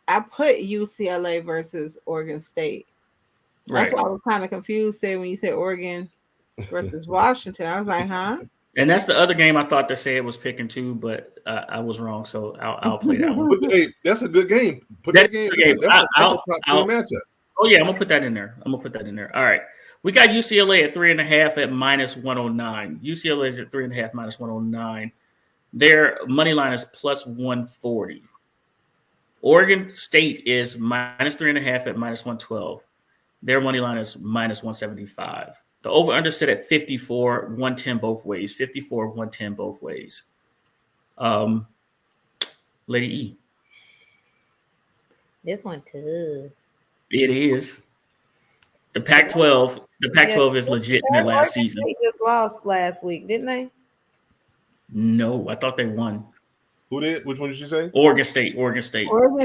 I put UCLA versus Oregon State. That's why I was kind of confused when you said Oregon versus Washington. I was like, huh?
And that's the other game I thought they said was picking too, but I was wrong. So I'll play that one.
But, hey, that's a good game. Put that game. That's a top 3 matchup.
Oh yeah, I'm gonna put that in there. All right. We got UCLA at 3.5 at minus 109. UCLA is at 3.5 minus 109. Their money line is plus 140. Oregon State is minus 3.5 at minus 112. Their money line is minus 175. The over-under set at 54, 110 both ways. 54, 110 both ways. Lady E.
This one too.
It is. The Pac-12. The Pac-12 is legit in the last season.
They just lost last week, didn't they?
No, I thought they won.
Who did? Which one did you say?
Oregon State.
Oregon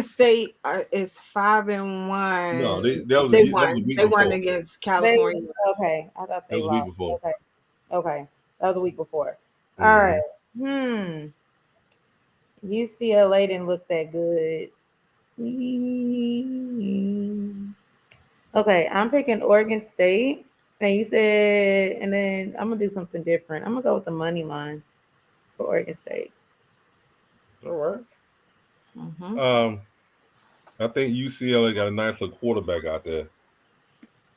State is 5-1.
No,
they won. They won against California.
Okay, I thought they lost.
Week before.
Okay, that was a week before. All right. UCLA didn't look that good. Okay, I'm picking Oregon State, and you said, and then I'm gonna do something different. I'm gonna go with the money line for Oregon State.
All right. I think UCLA got a nice little quarterback out there,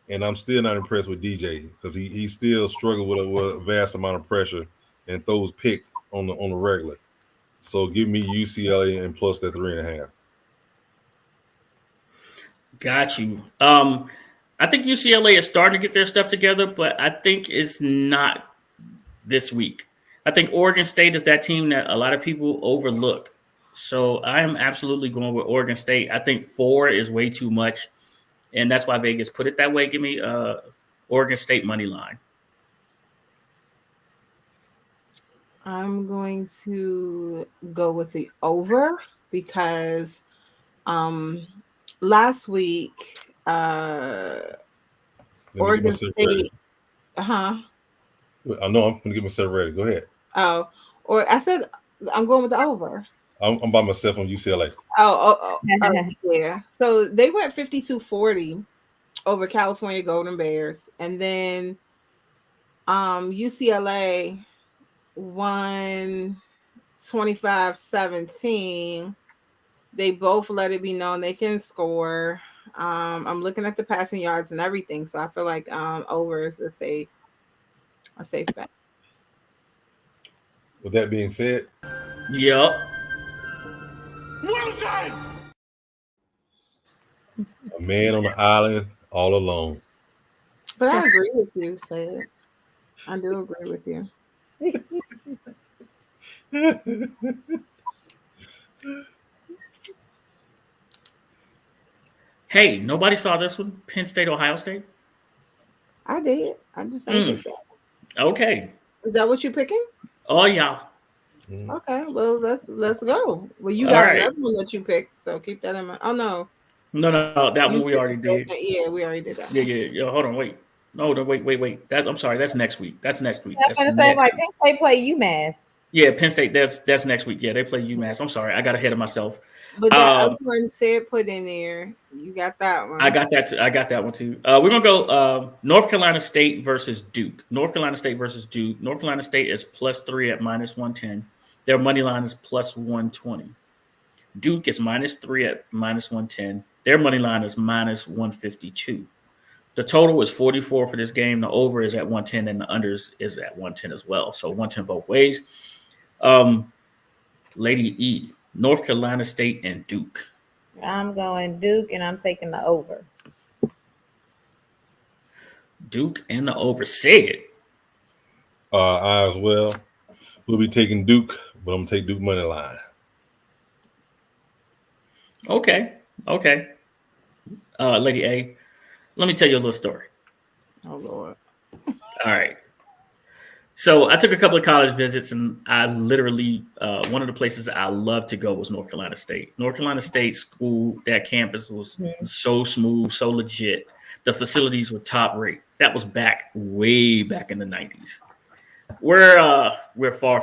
and I'm still not impressed with DJ because he still struggles with a vast amount of pressure and throws picks on the regular. So give me UCLA and plus that 3.5.
Got you. I think UCLA is starting to get their stuff together, but I think it's not this week. I think Oregon State is that team that a lot of people overlook. So I am absolutely going with Oregon State. I think 4 is way too much, and that's why Vegas put it that way. Give me Oregon State money line.
I'm going to go with the over because last week
they
Oregon State. I
know I'm going to get myself ready. Go ahead.
Oh, or I said I'm going with the over.
I'm by myself on UCLA.
Oh, yeah. So they went 52-40 over California Golden Bears, and then UCLA won 25-17. They both let it be known they can score. I'm looking at the passing yards and everything, so I feel like over is a safe bet.
With that being said,
Yep.
A man on the island all alone.
But I agree with you, Sid. I do agree with you.
Hey, nobody saw this one? Penn State, Ohio State?
I did. I just ain't pick that.
Okay.
Is that what you're picking?
Oh, yeah.
Okay, well let's go. Well, you got another one that you picked, so keep that in mind. Oh no,
that one we already did.
Yeah, we already did that.
Yeah. Hold on, wait. No, wait. I'm sorry. That's next week. That's next week.
I'm gonna say like Penn State play UMass.
Yeah, Penn State. That's next week. Yeah, they play UMass. I'm sorry, I got ahead of myself.
But that other one said put in there. You got that one.
I got that too. We're gonna go North Carolina State versus Duke. North Carolina State versus Duke. North Carolina State is +3 at -110. Their money line is +120. Duke is -3 at -110. Their money line is -152. The total is 44 for this game. The over is at 110 and the unders is at 110 as well. So 110 both ways. Lady E, North Carolina State and Duke.
I'm going Duke and I'm taking the over.
Duke and the over. Say it.
I as well. We'll be taking Duke, but I'm going to take Duke money line.
Okay. Lady A, let me tell you a little story.
Oh, Lord.
All right. So I took a couple of college visits, and I literally, one of the places I loved to go was North Carolina State. North Carolina State school, that campus was so smooth, so legit. The facilities were top rate. That was way back in the 90s. We're far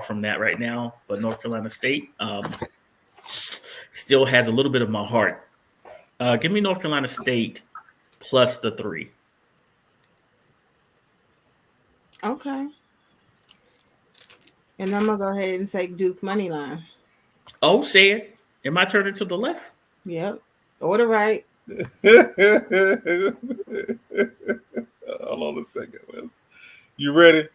from that right now, but North Carolina State still has a little bit of my heart. Give me North Carolina State plus the 3.
Okay. And I'm gonna go ahead and take Duke money line.
Oh, say it. Am I turning to the left?
Yep. Or the right.
Hold on a second, Wes. You ready?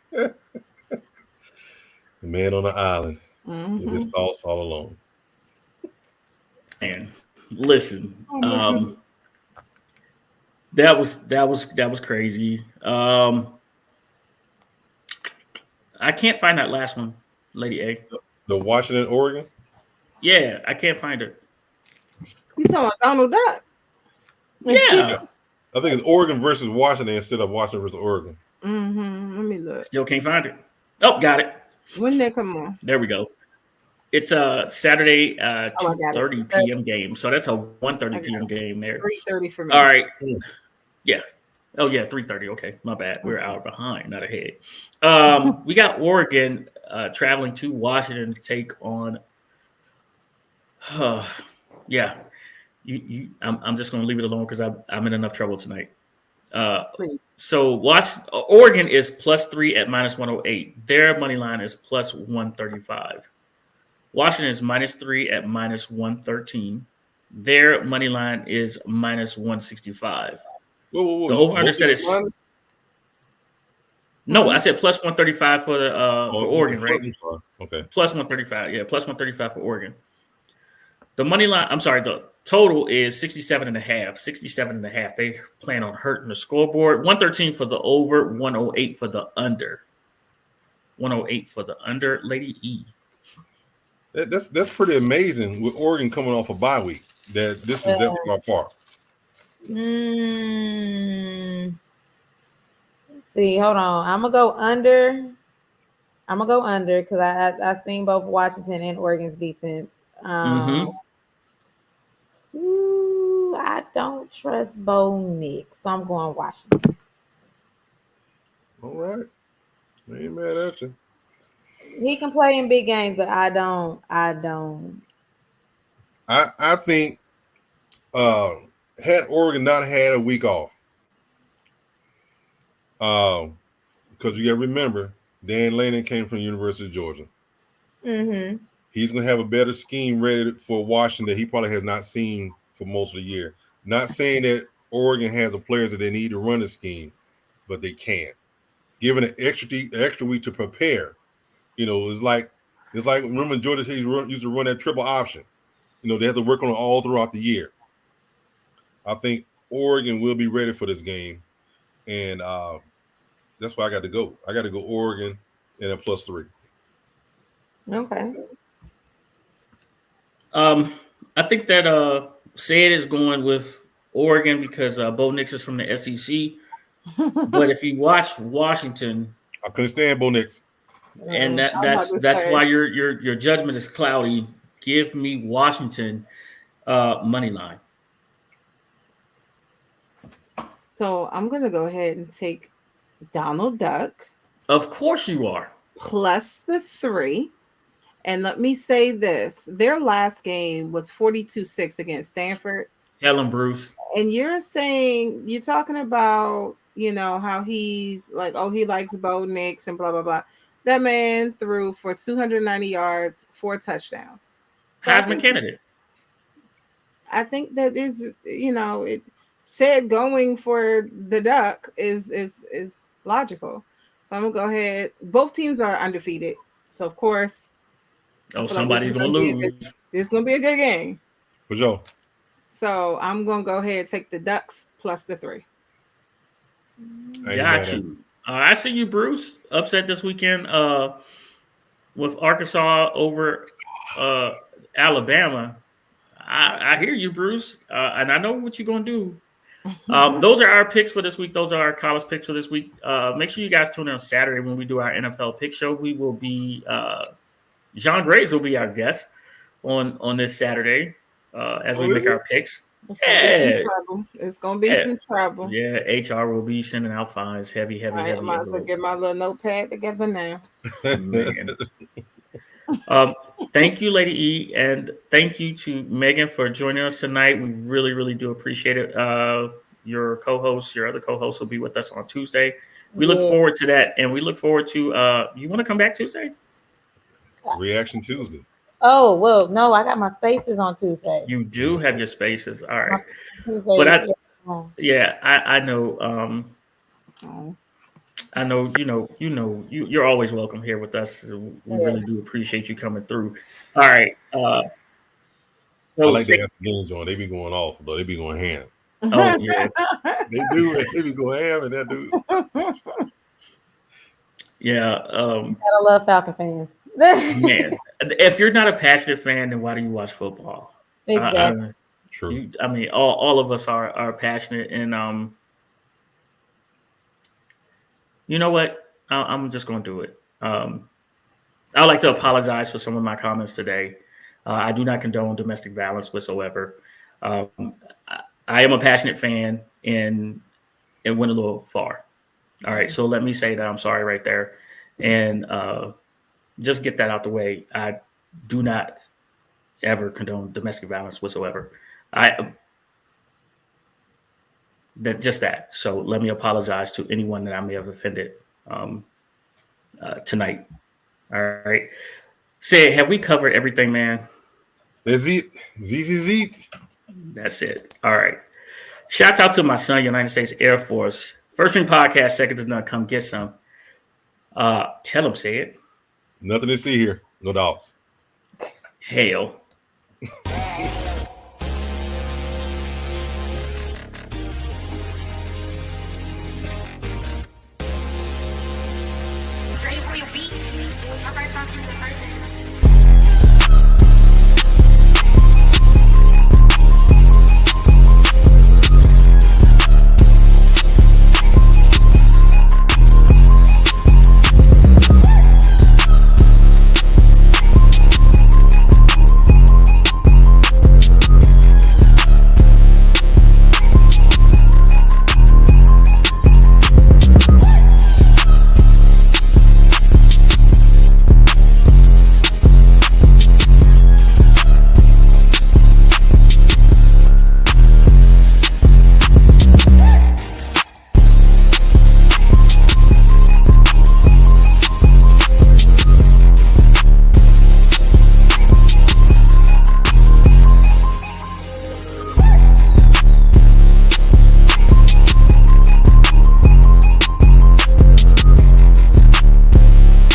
The man on the island with his thoughts all alone.
And listen, that was crazy. I can't find that last one, Lady A.
The Washington, Oregon?
Yeah, I can't find it.
You saw Donald Duck?
Yeah.
I think it's Oregon versus Washington instead of Washington versus Oregon.
Let me look.
Still can't find it. Oh, got it.
When they come on?
There we go. It's a Saturday 2:30 p.m. game. So that's a 1:30 p.m. game there.
3:30 for me.
All right. Yeah. Oh, yeah, 3:30. Okay, my bad. We're out behind, not ahead. We got Oregon traveling to Washington to take on yeah. I'm just going to leave it alone because I'm in enough trouble tonight.
Please.
So Oregon is +3 at -108. Their money line is +135. Washington is -3 at -113. Their money line is -165.
Whoa.
The over-under set is no. I said +135 for the for Oregon, right?
Okay.
+135. Yeah, +135 for Oregon. The money line. I'm sorry. The total is 67.5. 67.5. They plan on hurting the scoreboard. 113 for the over. 108 for the under. 108 for the under. Lady E.
That's pretty amazing with Oregon coming off a bye week. That this is that far apart.
Let's see, hold on. I'm gonna go under because I seen both Washington and Oregon's defense. Ooh, I don't trust Bo Nix, so I'm going Washington.
All right. I ain't mad at you.
He can play in big games, but I don't.
I think had Oregon not had a week off, because you got to remember, Dan Lanning came from the University of Georgia.
Mm-hmm.
He's going to have a better scheme ready for Washington that he probably has not seen for most of the year. Not saying that Oregon has the players that they need to run the scheme, but they can. Given an extra week to prepare, it's like remember Georgia used to run that triple option. They have to work on it all throughout the year. I think Oregon will be ready for this game, and that's why I got to go. I got to go Oregon and a +3.
Okay.
I think that Sid is going with Oregon because Bo Nix is from the SEC. But if you watch Washington,
I couldn't stand Bo Nix,
and that's why your judgment is cloudy. Give me Washington money line.
So I'm gonna go ahead and take Donald Duck.
Of course you are.
+3. And let me say this: their last game was 42-6 against Stanford.
Helen Bruce.
And you're talking about, how he's like, oh, he likes Bo Nix and blah, blah, blah. That man threw for 290 yards, 4 touchdowns. So
Heisman candidate.
I think that is, it said going for the Duck is logical. So I'm going to go ahead. Both teams are undefeated. So, of course.
Somebody's going to lose.
It's going to be a good game.
For sure.
So I'm going to go ahead and take the Ducks +3.
Got you. I see you, Bruce. Upset this weekend with Arkansas over Alabama. I hear you, Bruce, and I know what you're going to do. Those are our picks for this week. Those are our college picks for this week. Make sure you guys tune in on Saturday when we do our NFL pick show. We will be John Graves will be our guest on this Saturday as we make our picks.
It's gonna be some trouble.
Yeah, HR will be sending out fines, heavy.
I might as well get my little notepad together now.
Man. Thank you, Lady E, and thank you to Meghan for joining us tonight. We really, really do appreciate it. Your other co-host will be with us on Tuesday. We look forward to that, and we look forward to you want to come back Tuesday?
Reaction Tuesday.
Oh, well, no, I got my spaces on Tuesday.
You do have your spaces. All right.
Tuesday,
but I know I know you're always welcome here with us. We really do appreciate you coming through. All right.
I like the afternoons on. They be going off, but they be going ham.
Oh yeah.
They do. They be going ham and that dude.
Yeah.
Gotta love Falcon fans.
Man, if you're not a passionate fan, then why do you watch football?
Exactly.
True.
I mean, all of us are passionate, and you know what? I'm just going to do it. I'd like to apologize for some of my comments today. I do not condone domestic violence whatsoever. I am a passionate fan, and it went a little far. All right, so let me say that I'm sorry right there, and just get that out the way. I do not ever condone domestic violence whatsoever. That. So let me apologize to anyone that I may have offended tonight. All right. Say, have we covered everything, man?
That's it. ZZZ.
That's it. All right. Shouts out to my son, United States Air Force. First String Podcast, second to none. Come get some. Tell him, say it.
Nothing to see here. No dogs.
Hail.
Ready for your beats? All right,